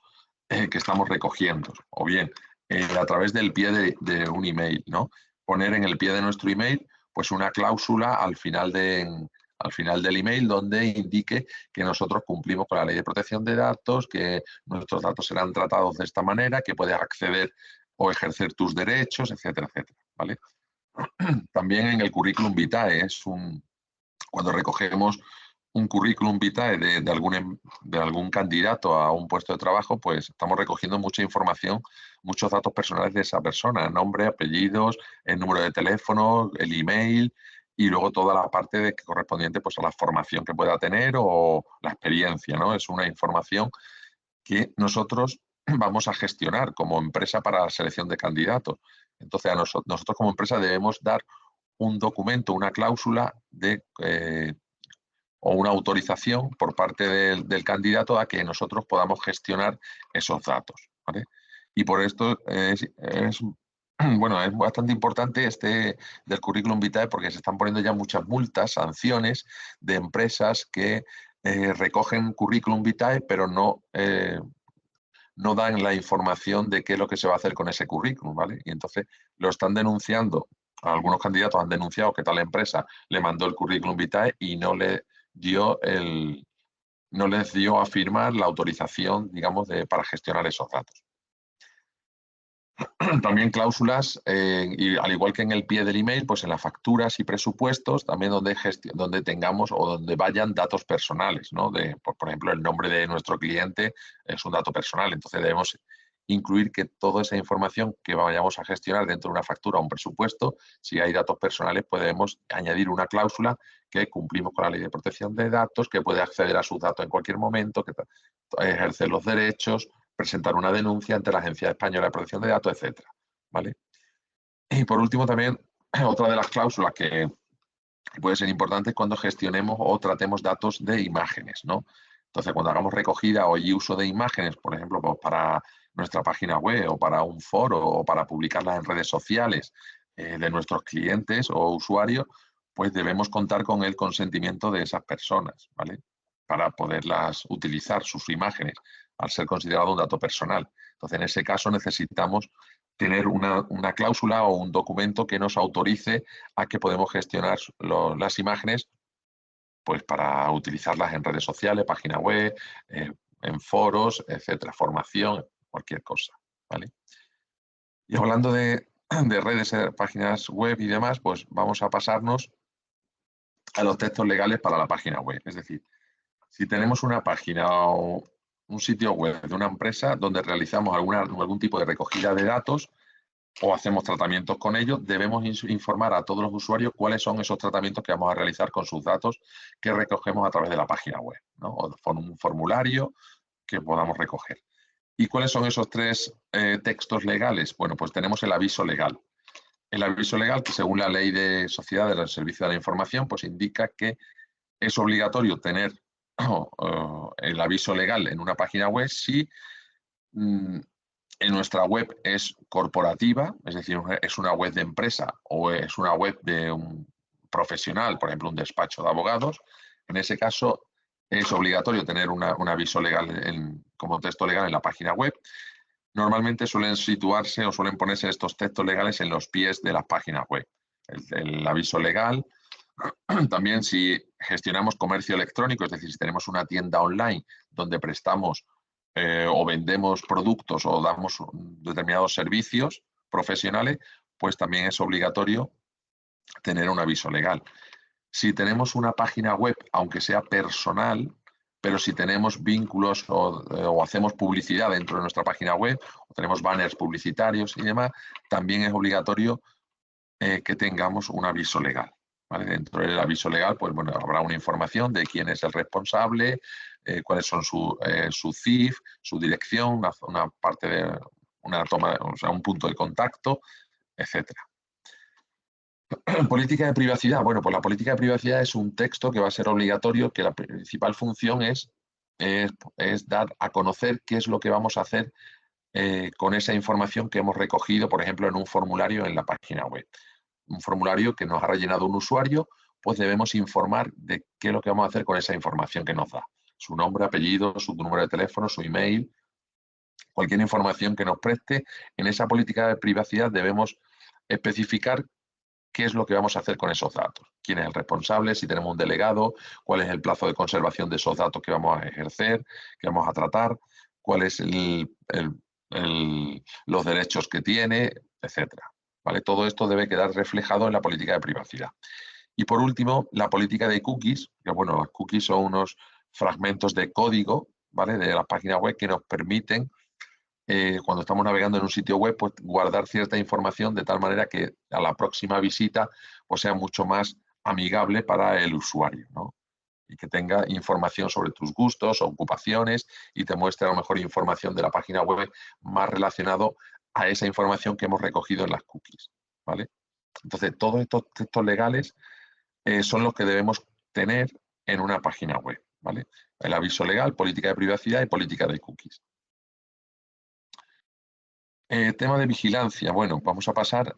que estamos recogiendo. O bien, a través del pie de un email, ¿no? Poner en el pie de nuestro email pues una cláusula al final del email donde indique que nosotros cumplimos con la ley de protección de datos, que nuestros datos serán tratados de esta manera, que puedes acceder o ejercer tus derechos, etcétera, etcétera, ¿vale? También en el currículum vitae cuando recogemos un currículum vitae de algún candidato a un puesto de trabajo, pues estamos recogiendo mucha información, muchos datos personales de esa persona, nombre, apellidos, el número de teléfono, el email y luego toda la parte correspondiente pues, a la formación que pueda tener o la experiencia, ¿no? Es una información que nosotros vamos a gestionar como empresa para la selección de candidatos. Entonces, nosotros como empresa debemos dar un documento, una cláusula o una autorización por parte del candidato a que nosotros podamos gestionar esos datos, ¿vale? Y por esto bueno, es bastante importante del currículum vitae porque se están poniendo ya muchas multas, sanciones de empresas que recogen currículum vitae pero no dan la información de qué es lo que se va a hacer con ese currículum, ¿vale? Y entonces lo están denunciando, algunos candidatos han denunciado que tal empresa le mandó el currículum vitae y no les dio a firmar la autorización, digamos, para gestionar esos datos. También cláusulas, y al igual que en el pie del email, pues en las facturas y presupuestos, también donde tengamos o donde vayan datos personales, ¿no? Por ejemplo, el nombre de nuestro cliente es un dato personal, entonces debemos incluir que toda esa información que vayamos a gestionar dentro de una factura o un presupuesto, si hay datos personales, podemos añadir una cláusula que cumplimos con la ley de protección de datos, que puede acceder a sus datos en cualquier momento, que ejerce los derechos, presentar una denuncia ante la Agencia Española de Protección de Datos, etcétera, ¿vale? Y por último también, otra de las cláusulas que puede ser importante es cuando gestionemos o tratemos datos de imágenes, ¿no? Entonces, cuando hagamos recogida o uso de imágenes, por ejemplo, pues para nuestra página web o para un foro o para publicarlas en redes sociales de nuestros clientes o usuarios, pues debemos contar con el consentimiento de esas personas, ¿vale? Para poderlas utilizar, sus imágenes, al ser considerado un dato personal. Entonces, en ese caso necesitamos tener una cláusula o un documento que nos autorice a que podemos gestionar las imágenes pues para utilizarlas en redes sociales, página web, en foros, etcétera, formación, cualquier cosa, ¿vale? Y hablando de redes, páginas web y demás, pues vamos a pasarnos a los textos legales para la página web. Es decir, si tenemos una página o un sitio web de una empresa donde realizamos algún tipo de recogida de datos o hacemos tratamientos con ellos, debemos informar a todos los usuarios cuáles son esos tratamientos que vamos a realizar con sus datos que recogemos a través de la página web, ¿no? O con un formulario que podamos recoger. ¿Y cuáles son esos tres textos legales? Bueno, pues tenemos el aviso legal. El aviso legal, que según la Ley de Sociedades del Servicio de la Información, pues indica que es obligatorio tener el aviso legal en una página web si en nuestra web es corporativa, es decir, es una web de empresa o es una web de un profesional, por ejemplo, un despacho de abogados. En ese caso es obligatorio tener un aviso legal como texto legal en la página web. Normalmente suelen situarse o suelen ponerse estos textos legales en los pies de las páginas web. El aviso legal. También si gestionamos comercio electrónico, es decir, si tenemos una tienda online donde prestamos o vendemos productos o damos determinados servicios profesionales, pues también es obligatorio tener un aviso legal. Si tenemos una página web, aunque sea personal, pero si tenemos vínculos o hacemos publicidad dentro de nuestra página web, o tenemos banners publicitarios y demás, también es obligatorio que tengamos un aviso legal. ¿Vale? Dentro del aviso legal, pues bueno, habrá una información de quién es el responsable, cuáles son su CIF, su dirección, una parte de una toma, o sea, un punto de contacto, etcétera. Política de privacidad. Bueno, pues la política de privacidad es un texto que va a ser obligatorio, que la principal función es dar a conocer qué es lo que vamos a hacer con esa información que hemos recogido, por ejemplo, en un formulario en la página web. Un formulario que nos ha rellenado un usuario, pues debemos informar de qué es lo que vamos a hacer con esa información que nos da. Su nombre, apellido, su número de teléfono, su email, cualquier información que nos preste. En esa política de privacidad debemos especificar qué es lo que vamos a hacer con esos datos. ¿Quién es el responsable? Si tenemos un delegado, cuál es el plazo de conservación de esos datos que vamos a ejercer, que vamos a tratar, cuáles los derechos que tiene, etcétera. ¿Vale? Todo esto debe quedar reflejado en la política de privacidad. Y por último, la política de cookies, que bueno, las cookies son unos fragmentos de código, ¿vale? De las páginas web que nos permiten, cuando estamos navegando en un sitio web, pues guardar cierta información de tal manera que a la próxima visita pues sea mucho más amigable para el usuario, ¿no? Y que tenga información sobre tus gustos o ocupaciones y te muestre a lo mejor información de la página web más relacionado a esa información que hemos recogido en las cookies, ¿vale? Entonces, todos estos textos legales son los que debemos tener en una página web, ¿vale? El aviso legal, política de privacidad y política de cookies. Tema de vigilancia. Bueno, vamos a pasar.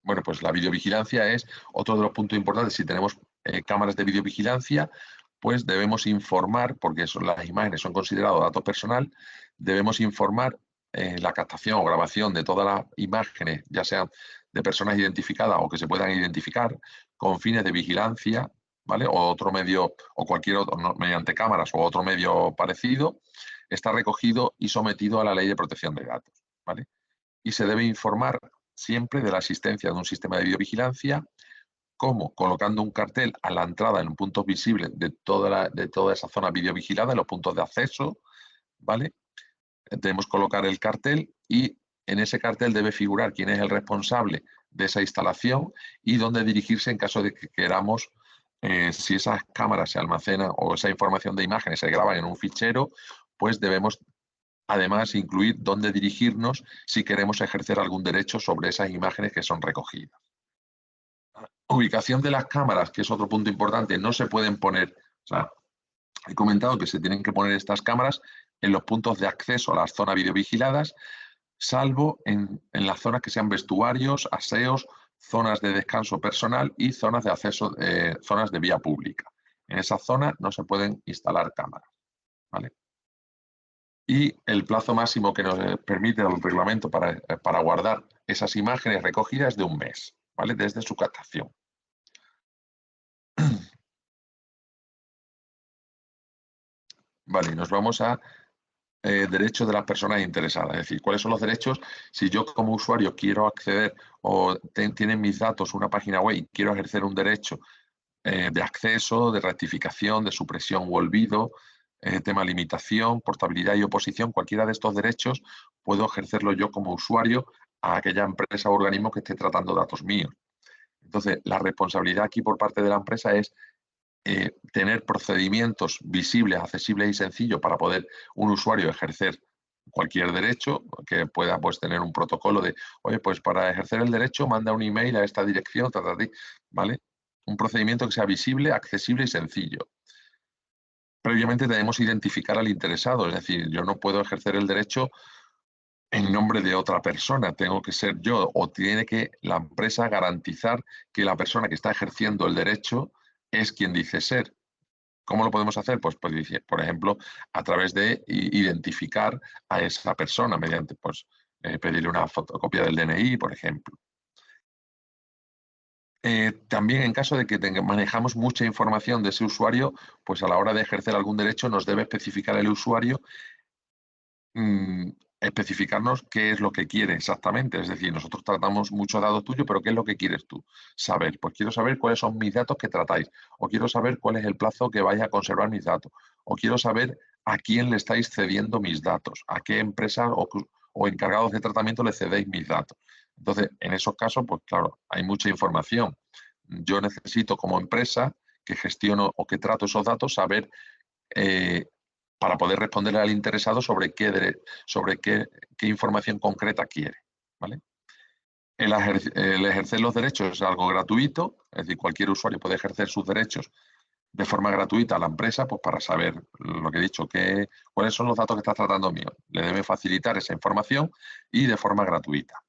Bueno, pues la videovigilancia es otro de los puntos importantes. Si tenemos cámaras de videovigilancia, pues debemos informar, porque las imágenes son consideradas datos personal, debemos informar la captación o grabación de todas las imágenes, ya sean de personas identificadas o que se puedan identificar con fines de vigilancia, ¿vale? O otro medio, o cualquier otro, no, mediante cámaras o otro medio parecido, está recogido y sometido a la Ley de Protección de Datos, ¿vale? Y se debe informar siempre de la existencia de un sistema de videovigilancia, como colocando un cartel a la entrada en puntos visibles de toda esa zona videovigilada, en los puntos de acceso, ¿vale? Debemos colocar el cartel y en ese cartel debe figurar quién es el responsable de esa instalación y dónde dirigirse en caso de que queramos, si esas cámaras se almacenan o esa información de imágenes se graban en un fichero, pues debemos además incluir dónde dirigirnos si queremos ejercer algún derecho sobre esas imágenes que son recogidas. Ubicación de las cámaras, que es otro punto importante, no se pueden poner, o sea, he comentado que se tienen que poner estas cámaras en los puntos de acceso a las zonas videovigiladas, salvo en las zonas que sean vestuarios, aseos, zonas de descanso personal y zonas de acceso, zonas de vía pública. En esas zonas no se pueden instalar cámaras, ¿vale? Y el plazo máximo que nos permite el reglamento para guardar esas imágenes recogidas es de 1 mes, ¿vale? Desde su captación. Vale, nos vamos a derechos de las personas interesadas, es decir, cuáles son los derechos si yo como usuario quiero acceder o tienen mis datos una página web y quiero ejercer un derecho de acceso, de rectificación, de supresión o olvido, tema limitación, portabilidad y oposición, cualquiera de estos derechos puedo ejercerlo yo como usuario a aquella empresa o organismo que esté tratando datos míos. Entonces, la responsabilidad aquí por parte de la empresa es tener procedimientos visibles, accesibles y sencillos para poder un usuario ejercer cualquier derecho, que pueda pues, tener un protocolo de, oye, pues para ejercer el derecho manda un email a esta dirección, ¿vale? Un procedimiento que sea visible, accesible y sencillo. Previamente debemos identificar al interesado, es decir, yo no puedo ejercer el derecho en nombre de otra persona, tengo que ser yo o tiene que la empresa garantizar que la persona que está ejerciendo el derecho es quien dice ser. ¿Cómo lo podemos hacer? Pues, por ejemplo, a través de identificar a esa persona mediante pedirle una fotocopia del DNI, por ejemplo. También en caso de que manejamos mucha información de ese usuario, pues a la hora de ejercer algún derecho nos debe especificar el usuario, especificarnos qué es lo que quiere exactamente. Es decir, nosotros tratamos muchos datos tuyos, pero ¿qué es lo que quieres tú saber? Pues quiero saber cuáles son mis datos que tratáis, o quiero saber cuál es el plazo que vais a conservar mis datos, o quiero saber a quién le estáis cediendo mis datos, a qué empresa o encargados de tratamiento le cedéis mis datos. Entonces, en esos casos, pues claro, hay mucha información. Yo necesito como empresa que gestiono o que trato esos datos saber para poder responderle al interesado sobre qué información concreta quiere, ¿vale? El ejercer los derechos es algo gratuito, es decir, cualquier usuario puede ejercer sus derechos de forma gratuita a la empresa, pues para saber lo que he dicho, cuáles son los datos que está tratando mío. Le debe facilitar esa información y de forma gratuita.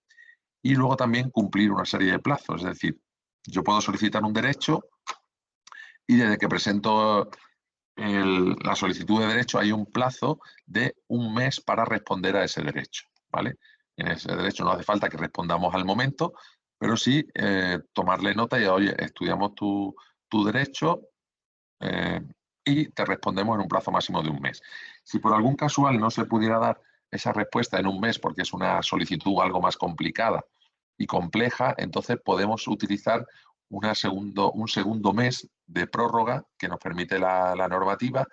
Y luego también cumplir una serie de plazos, es decir, yo puedo solicitar un derecho y desde que presento la solicitud de derecho hay un plazo de 1 mes para responder a ese derecho, ¿vale? En ese derecho no hace falta que respondamos al momento, pero sí tomarle nota y, oye, estudiamos tu derecho eh, y te respondemos en un plazo máximo de 1 mes. Si por algún casual no se pudiera dar esa respuesta en 1 mes porque es una solicitud algo más complicada y compleja, entonces podemos utilizar un segundo mes de prórroga que nos permite la normativa,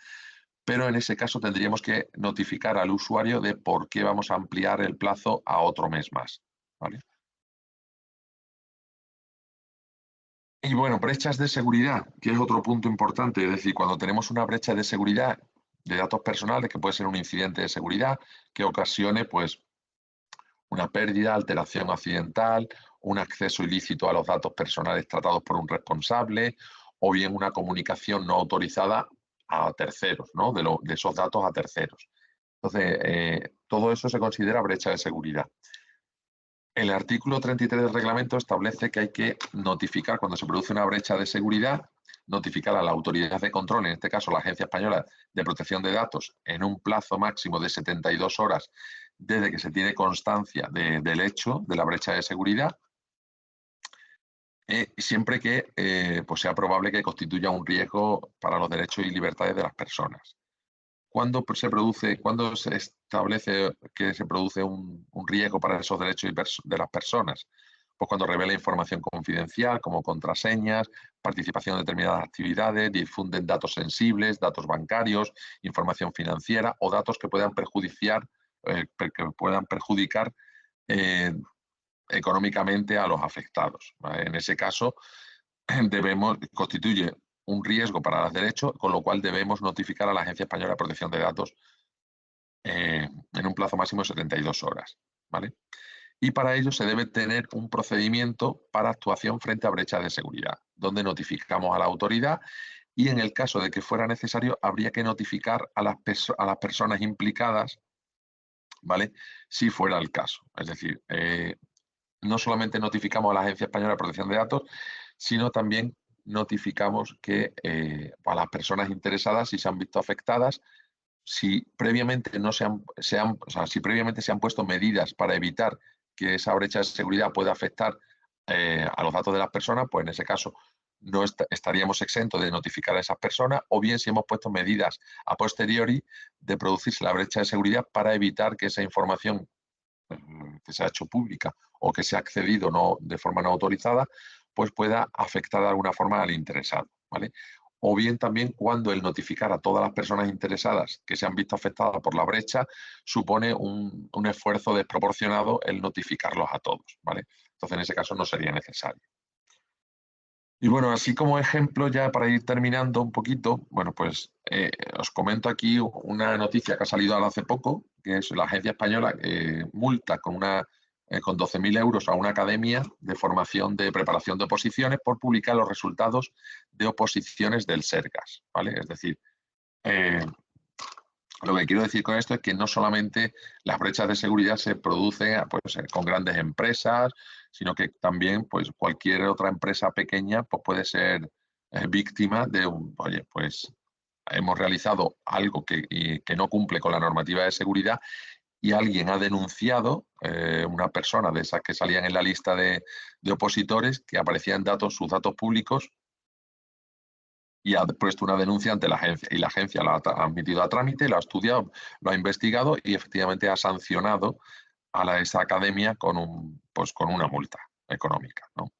pero en ese caso tendríamos que notificar al usuario de por qué vamos a ampliar el plazo a otro mes más, ¿vale? Y bueno, brechas de seguridad, que es otro punto importante, es decir, cuando tenemos una brecha de seguridad de datos personales, que puede ser un incidente de seguridad, que ocasione pues una pérdida, alteración accidental, un acceso ilícito a los datos personales tratados por un responsable o bien una comunicación no autorizada a terceros, ¿no? De esos datos a terceros. Entonces, todo eso se considera brecha de seguridad. El artículo 33 del reglamento establece que hay que notificar cuando se produce una brecha de seguridad, notificar a la autoridad de control, en este caso la Agencia Española de Protección de Datos, en un plazo máximo de 72 horas desde que se tiene constancia del hecho de la brecha de seguridad, siempre que pues sea probable que constituya un riesgo para los derechos y libertades de las personas. ¿Cuándo se establece que se produce un riesgo para esos derechos de las personas? Pues cuando revela información confidencial, como contraseñas, participación en determinadas actividades, difunden datos sensibles, datos bancarios, información financiera o datos que puedan perjudicar económicamente a los afectados, ¿vale? En ese caso, constituye un riesgo para los derechos, con lo cual debemos notificar a la Agencia Española de Protección de Datos en un plazo máximo de 72 horas, ¿vale? Y para ello se debe tener un procedimiento para actuación frente a brechas de seguridad, donde notificamos a la autoridad y en el caso de que fuera necesario habría que notificar a las personas implicadas, ¿vale? Si fuera el caso. Es decir, no solamente notificamos a la Agencia Española de Protección de Datos, sino también notificamos que a las personas interesadas, si se han visto afectadas, si previamente no o sea, si previamente se han puesto medidas para evitar que esa brecha de seguridad pueda afectar a los datos de las personas, pues en ese caso no estaríamos exentos de notificar a esas personas, o bien si hemos puesto medidas a posteriori de producirse la brecha de seguridad para evitar que esa información que se ha hecho pública o que se ha accedido de forma no autorizada, pues pueda afectar de alguna forma al interesado, ¿vale? O bien también cuando el notificar a todas las personas interesadas que se han visto afectadas por la brecha supone un esfuerzo desproporcionado el notificarlos a todos, ¿vale? Entonces en ese caso no sería necesario. Y bueno, así como ejemplo, ya para ir terminando un poquito, bueno, pues os comento aquí una noticia que ha salido ahora hace poco, que es la Agencia Española multa con 12.000 euros a una academia de formación de preparación de oposiciones por publicar los resultados de oposiciones del SERGAS, ¿vale? Es decir, lo que quiero decir con esto es que no solamente las brechas de seguridad se producen pues, con grandes empresas, sino que también pues, cualquier otra empresa pequeña pues, puede ser víctima de oye, pues hemos realizado algo que no cumple con la normativa de seguridad y alguien ha denunciado, una persona de esas que salían en la lista de opositores, que aparecían sus datos públicos, y ha puesto una denuncia ante la agencia, y la agencia la ha admitido a trámite, lo ha estudiado, lo ha investigado y efectivamente ha sancionado a esa academia pues con una multa económica, ¿no?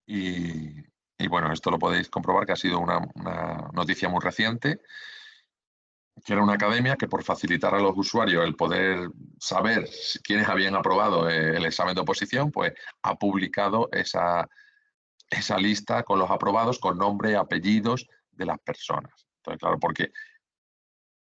Y bueno, esto lo podéis comprobar que ha sido una noticia muy reciente, que era una academia que por facilitar a los usuarios el poder saber quiénes habían aprobado el examen de oposición, pues ha publicado esa lista con los aprobados, con nombre y apellidos de las personas. Entonces, claro, porque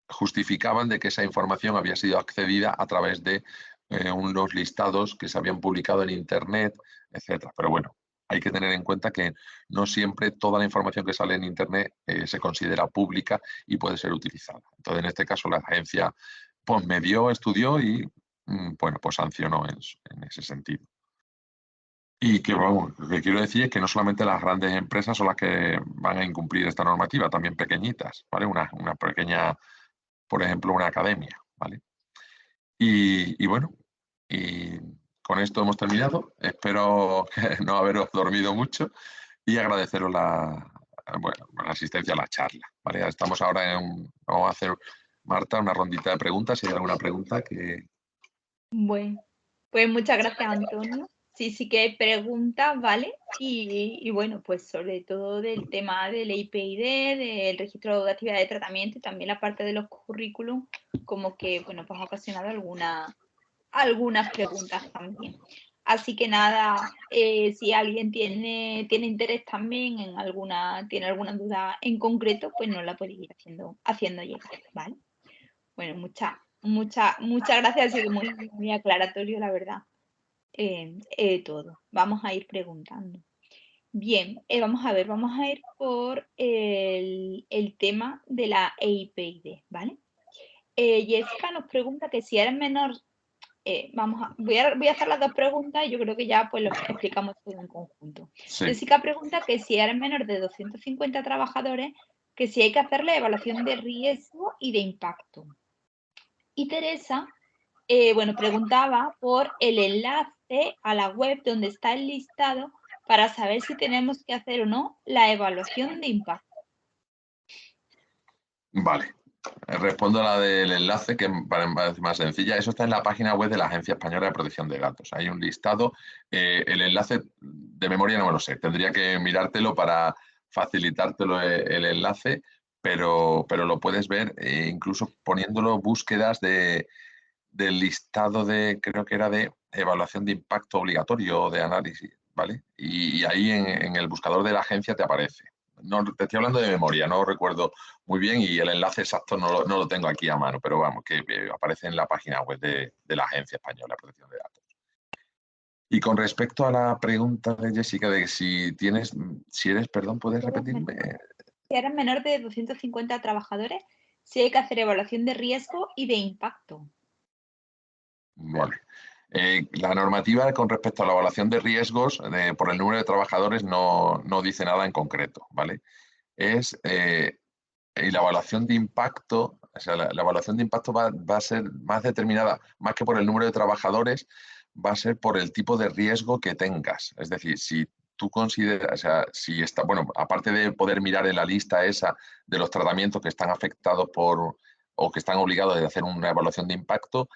justificaban de que esa información había sido accedida a través de unos listados que se habían publicado en Internet, etcétera. Pero bueno, hay que tener en cuenta que no siempre toda la información que sale en Internet se considera pública y puede ser utilizada. Entonces, en este caso, la agencia pues, estudió y bueno, pues sancionó en ese sentido. Y que, vamos, lo que quiero decir es que no solamente las grandes empresas son las que van a incumplir esta normativa, también pequeñitas, ¿vale? Una pequeña, por ejemplo, una academia, ¿vale? Y bueno, y con esto hemos terminado. Espero no haberos dormido mucho y agradeceros bueno, la asistencia a la charla, ¿vale? Estamos ahora vamos a hacer, Marta, una rondita de preguntas. Si hay alguna pregunta que... Bueno, pues muchas gracias, Antonio. Sí, sí que hay preguntas, ¿vale? Y bueno, pues sobre todo del tema del IPID, del registro de actividad de tratamiento y también la parte de los currículum, como que, bueno, pues ha ocasionado algunas preguntas también. Así que nada, si alguien tiene interés también tiene alguna duda en concreto, pues nos la puede ir haciendo llegar, ¿vale? Bueno, muchas gracias, ha sido muy aclaratorio, la verdad, todo. Vamos a ir preguntando. Bien, vamos a ir por el tema de la EIPID, ¿vale? Jessica nos pregunta que si eres menor, voy a hacer las dos preguntas y yo creo que ya pues lo explicamos todo en conjunto. Sí. Jessica pregunta que si eres menor de 250 trabajadores, que si hay que hacerle evaluación de riesgo y de impacto. Y Teresa, bueno, preguntaba por el enlace a la web donde está el listado para saber si tenemos que hacer o no la evaluación de impacto. Vale. Respondo a la del enlace, que me parece más sencilla. Eso está en la página web de la Agencia Española de Protección de Datos. Hay un listado. El enlace de memoria no me lo sé. Tendría que mirártelo para facilitártelo el enlace, pero lo puedes ver incluso poniéndolo búsquedas del listado creo que era de evaluación de impacto obligatorio o de análisis, ¿vale? Y ahí en el buscador de la agencia te aparece. No, te estoy hablando de memoria, no recuerdo muy bien y el enlace exacto no lo tengo aquí a mano, pero vamos, que aparece en la página web de la Agencia Española de Protección de Datos. Y con respecto a la pregunta de Jessica de si eres, perdón, ¿puedes repetirme? si eres menor de 250 trabajadores, si hay que hacer evaluación de riesgo y de impacto. Vale. La normativa con respecto a la evaluación de riesgos por el número de trabajadores no dice nada en concreto, ¿vale? Y la evaluación de impacto, o sea, la evaluación de impacto va a ser más determinada, más que por el número de trabajadores, va a ser por el tipo de riesgo que tengas. Es decir, si tú consideras, o sea, si está, bueno, aparte de poder mirar en la lista esa de los tratamientos que están afectados por o que están obligados a hacer una evaluación de impacto,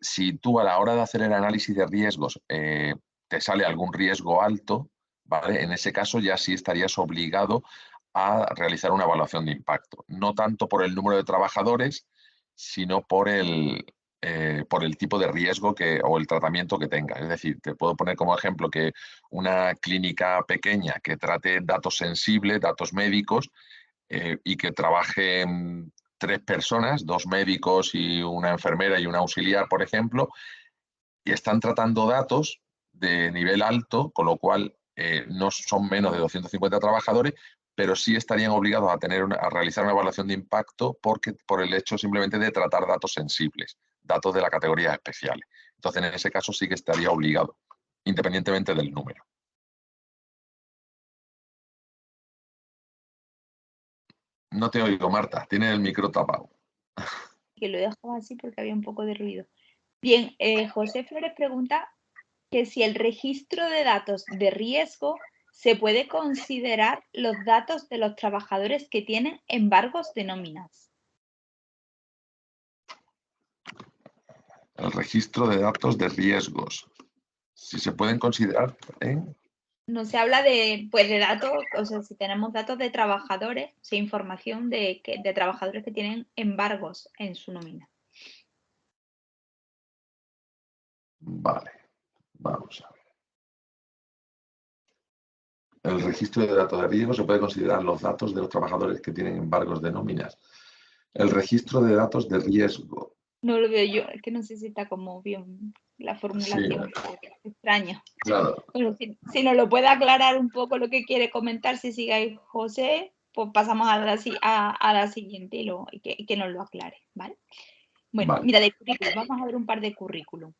si tú a la hora de hacer el análisis de riesgos te sale algún riesgo alto, ¿vale? En ese caso ya sí estarías obligado a realizar una evaluación de impacto. No tanto por el número de trabajadores, sino por el tipo de riesgo o el tratamiento que tenga. Es decir, te puedo poner como ejemplo que una clínica pequeña que trate datos sensibles, datos médicos, y que trabajen 3 personas, 2 médicos y una enfermera y un auxiliar, por ejemplo, y están tratando datos de nivel alto, con lo cual no son menos de 250 trabajadores, pero sí estarían obligados a realizar una evaluación de impacto por el hecho simplemente de tratar datos sensibles, datos de la categoría especiales. Entonces, en ese caso sí que estaría obligado, independientemente del número. No te oigo, Marta, tienes el micro tapado. Que lo he dejado así porque había un poco de ruido. Bien, José Flores pregunta que si el registro de datos de riesgo se puede considerar los datos de los trabajadores que tienen embargos de nóminas. El registro de datos de riesgos. Si se pueden considerar en... No se habla de, pues, de datos, o sea, si tenemos datos de trabajadores, o sea, información de trabajadores que tienen embargos en su nómina. Vale, vamos a ver. El registro de datos de riesgo se puede considerar los datos de los trabajadores que tienen embargos de nóminas. El registro de datos de riesgo. No lo veo yo, es que no sé si está como bien la Sí, formulación, extraña. claro. Bueno, si nos lo puede aclarar un poco lo que quiere comentar, si sigue ahí José, pues pasamos a la siguiente y que nos lo aclare, ¿vale? Bueno, Vale. mira, de currículum, vamos a ver un par de currículum.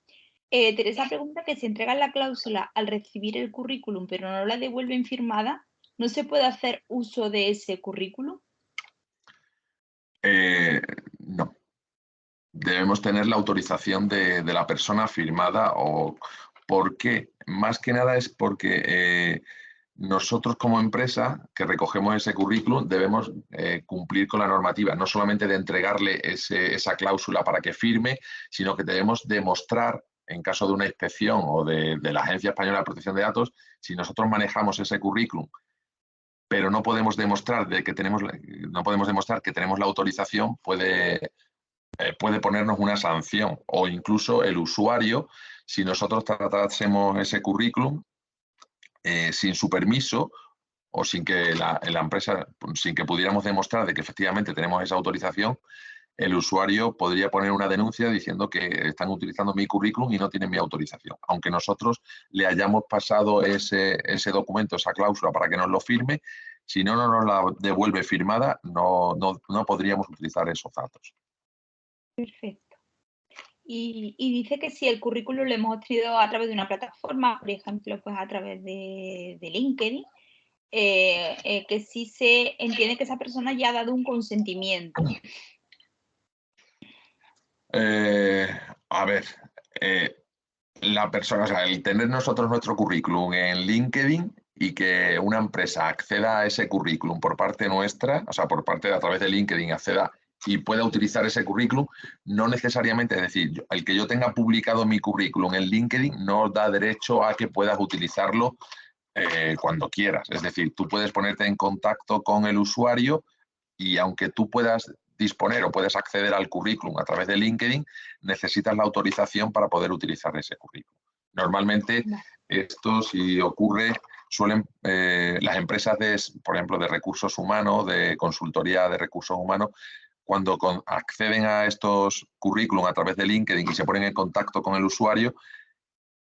Teresa pregunta que si entregan la cláusula al recibir el currículum, pero no la devuelven firmada, ¿no se puede hacer uso de ese currículum? No. Debemos tener la autorización de la persona firmada. ¿Por qué? Más que nada es porque nosotros como empresa que recogemos ese currículum debemos cumplir con la normativa, no solamente de entregarle esa cláusula para que firme, sino que debemos demostrar, en caso de una inspección o de la Agencia Española de Protección de Datos, si nosotros manejamos ese currículum, pero no podemos demostrar no podemos demostrar que tenemos la autorización, puede ponernos una sanción, o incluso el usuario, si nosotros tratásemos ese currículum sin su permiso o sin que la empresa, sin que pudiéramos demostrar de que efectivamente tenemos esa autorización, el usuario podría poner una denuncia diciendo que están utilizando mi currículum y no tienen mi autorización. Aunque nosotros le hayamos pasado ese documento, esa cláusula para que nos lo firme, si no nos la devuelve firmada, no podríamos utilizar esos datos. Perfecto. Y dice que si el currículum lo hemos obtenido a través de una plataforma, por ejemplo, pues a través de LinkedIn, que sí se entiende que esa persona ya ha dado un consentimiento. A ver, la persona, o sea, el tener nosotros nuestro currículum en LinkedIn y que una empresa acceda a ese currículum por parte nuestra, o sea, por parte de a través de LinkedIn acceda y pueda utilizar ese currículum, no necesariamente, es decir, el que yo tenga publicado mi currículum en LinkedIn no da derecho a que puedas utilizarlo cuando quieras. Es decir, tú puedes ponerte en contacto con el usuario y aunque tú puedas disponer o puedes acceder al currículum a través de LinkedIn, necesitas la autorización para poder utilizar ese currículum. Normalmente esto, si ocurre, suelen las empresas por ejemplo, de recursos humanos, de consultoría de recursos humanos, cuando acceden a estos currículum a través de LinkedIn y se ponen en contacto con el usuario,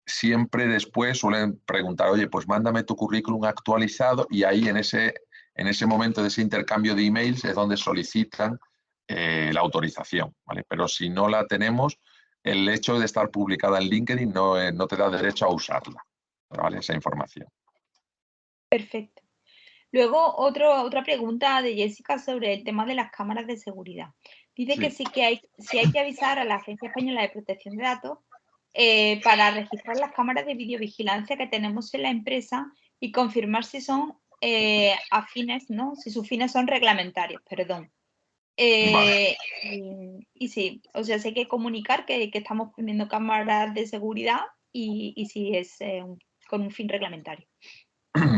siempre después suelen preguntar, oye, pues mándame tu currículum actualizado, y ahí en en ese momento de ese intercambio de emails es donde solicitan la autorización, ¿vale? Pero si no la tenemos, el hecho de estar publicada en LinkedIn no te da derecho a usarla, ¿vale? Esa información. Perfecto. Luego, otra pregunta de Jessica sobre el tema de las cámaras de seguridad. Dice que Sí. sí hay que avisar a la Agencia Española de Protección de Datos para registrar las cámaras de videovigilancia que tenemos en la empresa y confirmar si son afines, ¿no? Si sus fines son reglamentarios, perdón. Vale. Y sí, o sea, sí hay que comunicar que estamos poniendo cámaras de seguridad y si es con un fin reglamentario.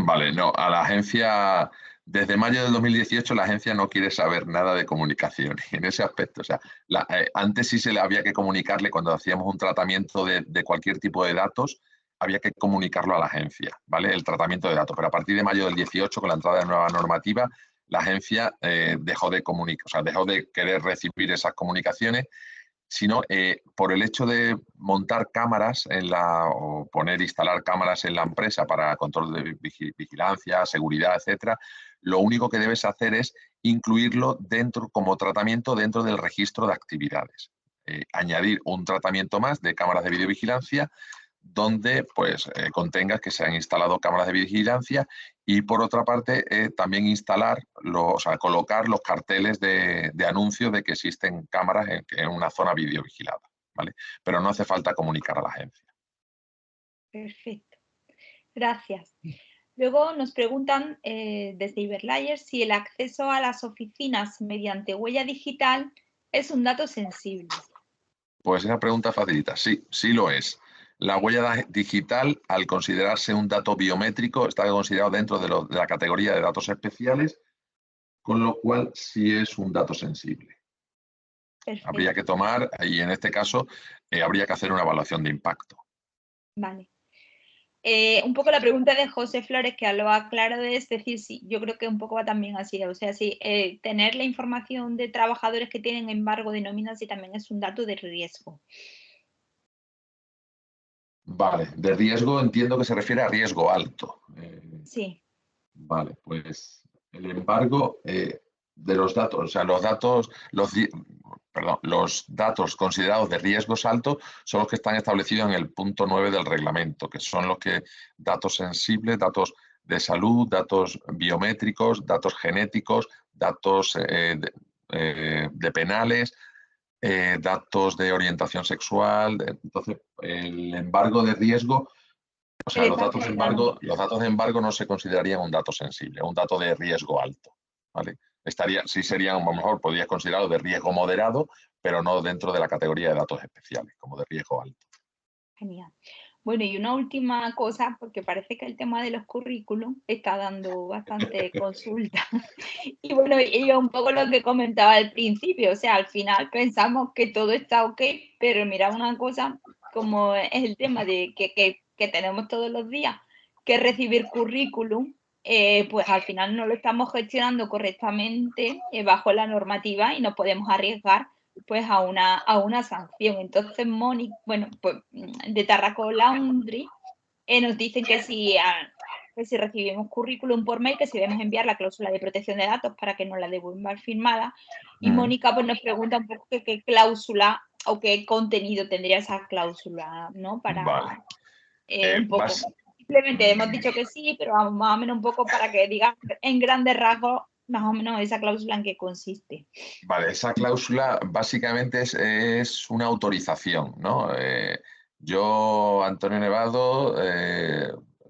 Vale, no, a la agencia, desde mayo del 2018 la agencia no quiere saber nada de comunicación en ese aspecto. O sea, antes sí se le había que comunicarle cuando hacíamos un tratamiento de cualquier tipo de datos, había que comunicarlo a la agencia, ¿vale? El tratamiento de datos. Pero a partir de mayo del 18, con la entrada de la nueva normativa, la agencia dejó de comunicar, o sea, dejó de querer recibir esas comunicaciones, sino por el hecho de montar cámaras o instalar cámaras en la empresa para control de vigilancia, seguridad, etcétera, lo único que debes hacer es incluirlo dentro, como tratamiento dentro del registro de actividades. Añadir un tratamiento más de cámaras de videovigilancia donde pues contenga que se han instalado cámaras de vigilancia y por otra parte también o sea, colocar los carteles de anuncio de que existen cámaras en una zona videovigilada, ¿vale? Pero no hace falta comunicar a la agencia. Perfecto, gracias. Luego nos preguntan desde Iberlayer si el acceso a las oficinas mediante huella digital es un dato sensible. Pues esa pregunta facilita, sí, sí lo es. La huella digital, al considerarse un dato biométrico, está considerado dentro de la categoría de datos especiales, con lo cual sí es un dato sensible. Habría Perfecto, que tomar, y en este caso, habría que hacer una evaluación de impacto. vale. Un poco la pregunta de José Flores, que lo ha aclarado, es decir, sí, yo creo que un poco va también así, o sea, sí, tener la información de trabajadores que tienen embargo de nóminas sí también es un dato de riesgo. Vale, de riesgo entiendo que se refiere a riesgo alto. Sí, Vale, pues el embargo de los datos, o sea, los datos considerados de riesgos altos son los que están establecidos en el punto 9 del reglamento, que son datos sensibles, datos de salud, datos biométricos, datos genéticos, datos de penales, datos de orientación sexual. Entonces, el embargo de riesgo, o sea, exactamente. los datos de embargo no se considerarían un dato sensible, un dato de riesgo alto, ¿vale? Sí serían, a lo mejor podrías considerarlo de riesgo moderado, pero no dentro de la categoría de datos especiales, como de riesgo alto. Genial. Bueno, y una última cosa, porque parece que el tema de los currículum está dando bastante consulta. Y bueno, y un poco lo que comentaba al principio, o sea, al final pensamos que todo está ok, pero mira una cosa como es el tema de que tenemos todos los días que recibir currículum, pues al final no lo estamos gestionando correctamente bajo la normativa y nos podemos arriesgar pues a una sanción. Entonces, Moni, bueno, pues de Tarraco Laundry nos dicen que si recibimos currículum por mail, que si debemos enviar la cláusula de protección de datos para que nos la devuelvan firmada. Y Mm, Mónica pues, nos pregunta un poco qué cláusula o qué contenido tendría esa cláusula, ¿no? vale. Para un poco. Vas- Simplemente hemos dicho que sí, pero vamos más o menos un poco para que diga en grandes rasgos más o menos esa cláusula en qué consiste. Vale, esa cláusula básicamente es una autorización, ¿no? Yo, Antonio Nevado,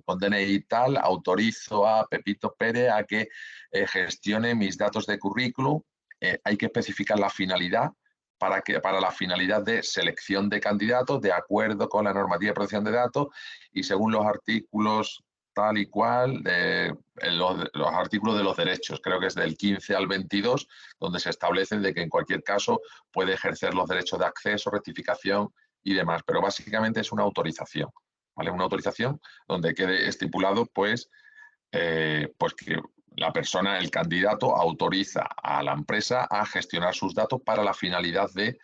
con DNI y tal, autorizo a Pepito Pérez a que gestione mis datos de currículum. Hay que especificar la finalidad para la finalidad de selección de candidatos de acuerdo con la normativa de protección de datos y según los artículos tal y cual, los artículos de los derechos, creo que es del 15 al 22, donde se establece de que en cualquier caso puede ejercer los derechos de acceso, rectificación y demás, pero básicamente es una autorización, ¿vale? Una autorización donde quede estipulado pues que la persona, el candidato, autoriza a la empresa a gestionar sus datos para la finalidad de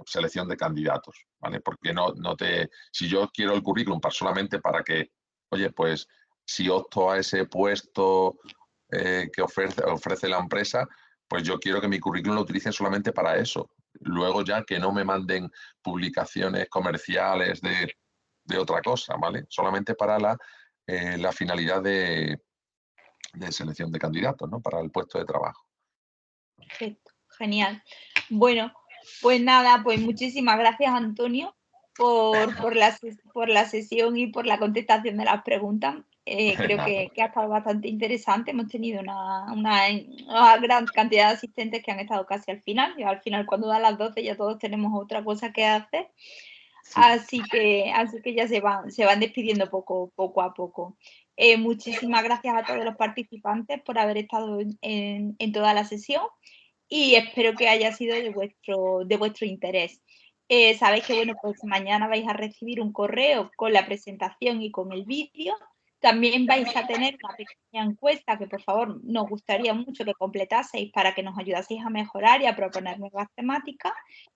selección de candidatos, ¿vale? Porque si yo quiero el currículum solamente para que, oye, pues si opto a ese puesto que ofrece la empresa, pues yo quiero que mi currículum lo utilicen solamente para eso. Luego ya que no me manden publicaciones comerciales de otra cosa, ¿vale? Solamente para la finalidad de selección de candidatos, ¿no? Para el puesto de trabajo. Perfecto, genial. Bueno, pues nada, pues muchísimas gracias, Antonio, por la sesión y por la contestación de las preguntas. Creo Nada, que ha estado bastante interesante. Hemos tenido una gran cantidad de asistentes que han estado casi al final. Y al final, cuando dan las 12, ya todos tenemos otra cosa que hacer. sí. Así que ya se van despidiendo poco a poco. Muchísimas gracias a todos los participantes por haber estado en toda la sesión y espero que haya sido de vuestro interés. Sabéis que, bueno, pues mañana vais a recibir un correo con la presentación y con el vídeo. También vais a tener una pequeña encuesta que, por favor, nos gustaría mucho que completaseis para que nos ayudaseis a mejorar y a proponer nuevas temáticas.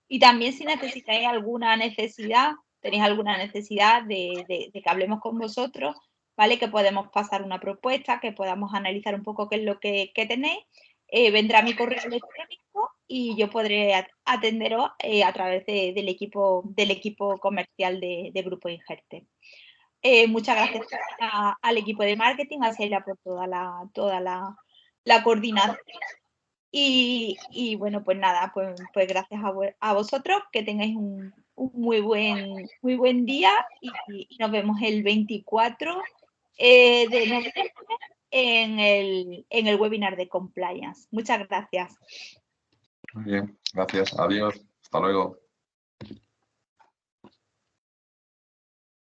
Y también si necesitáis tenéis alguna necesidad de que hablemos con vosotros, ¿vale? Que podemos pasar una propuesta, que podamos analizar un poco qué es lo que tenéis. Vendrá mi correo electrónico y yo podré atenderos a través del equipo comercial de Grupo Ingerte. Muchas gracias al equipo de marketing, a Sheila por toda la coordinación. Y bueno, pues nada, pues gracias a vosotros, que tengáis un muy buen día y nos vemos el 24 de noviembre en el webinar de compliance. Muchas gracias. Muy bien, gracias. Adiós. Hasta luego.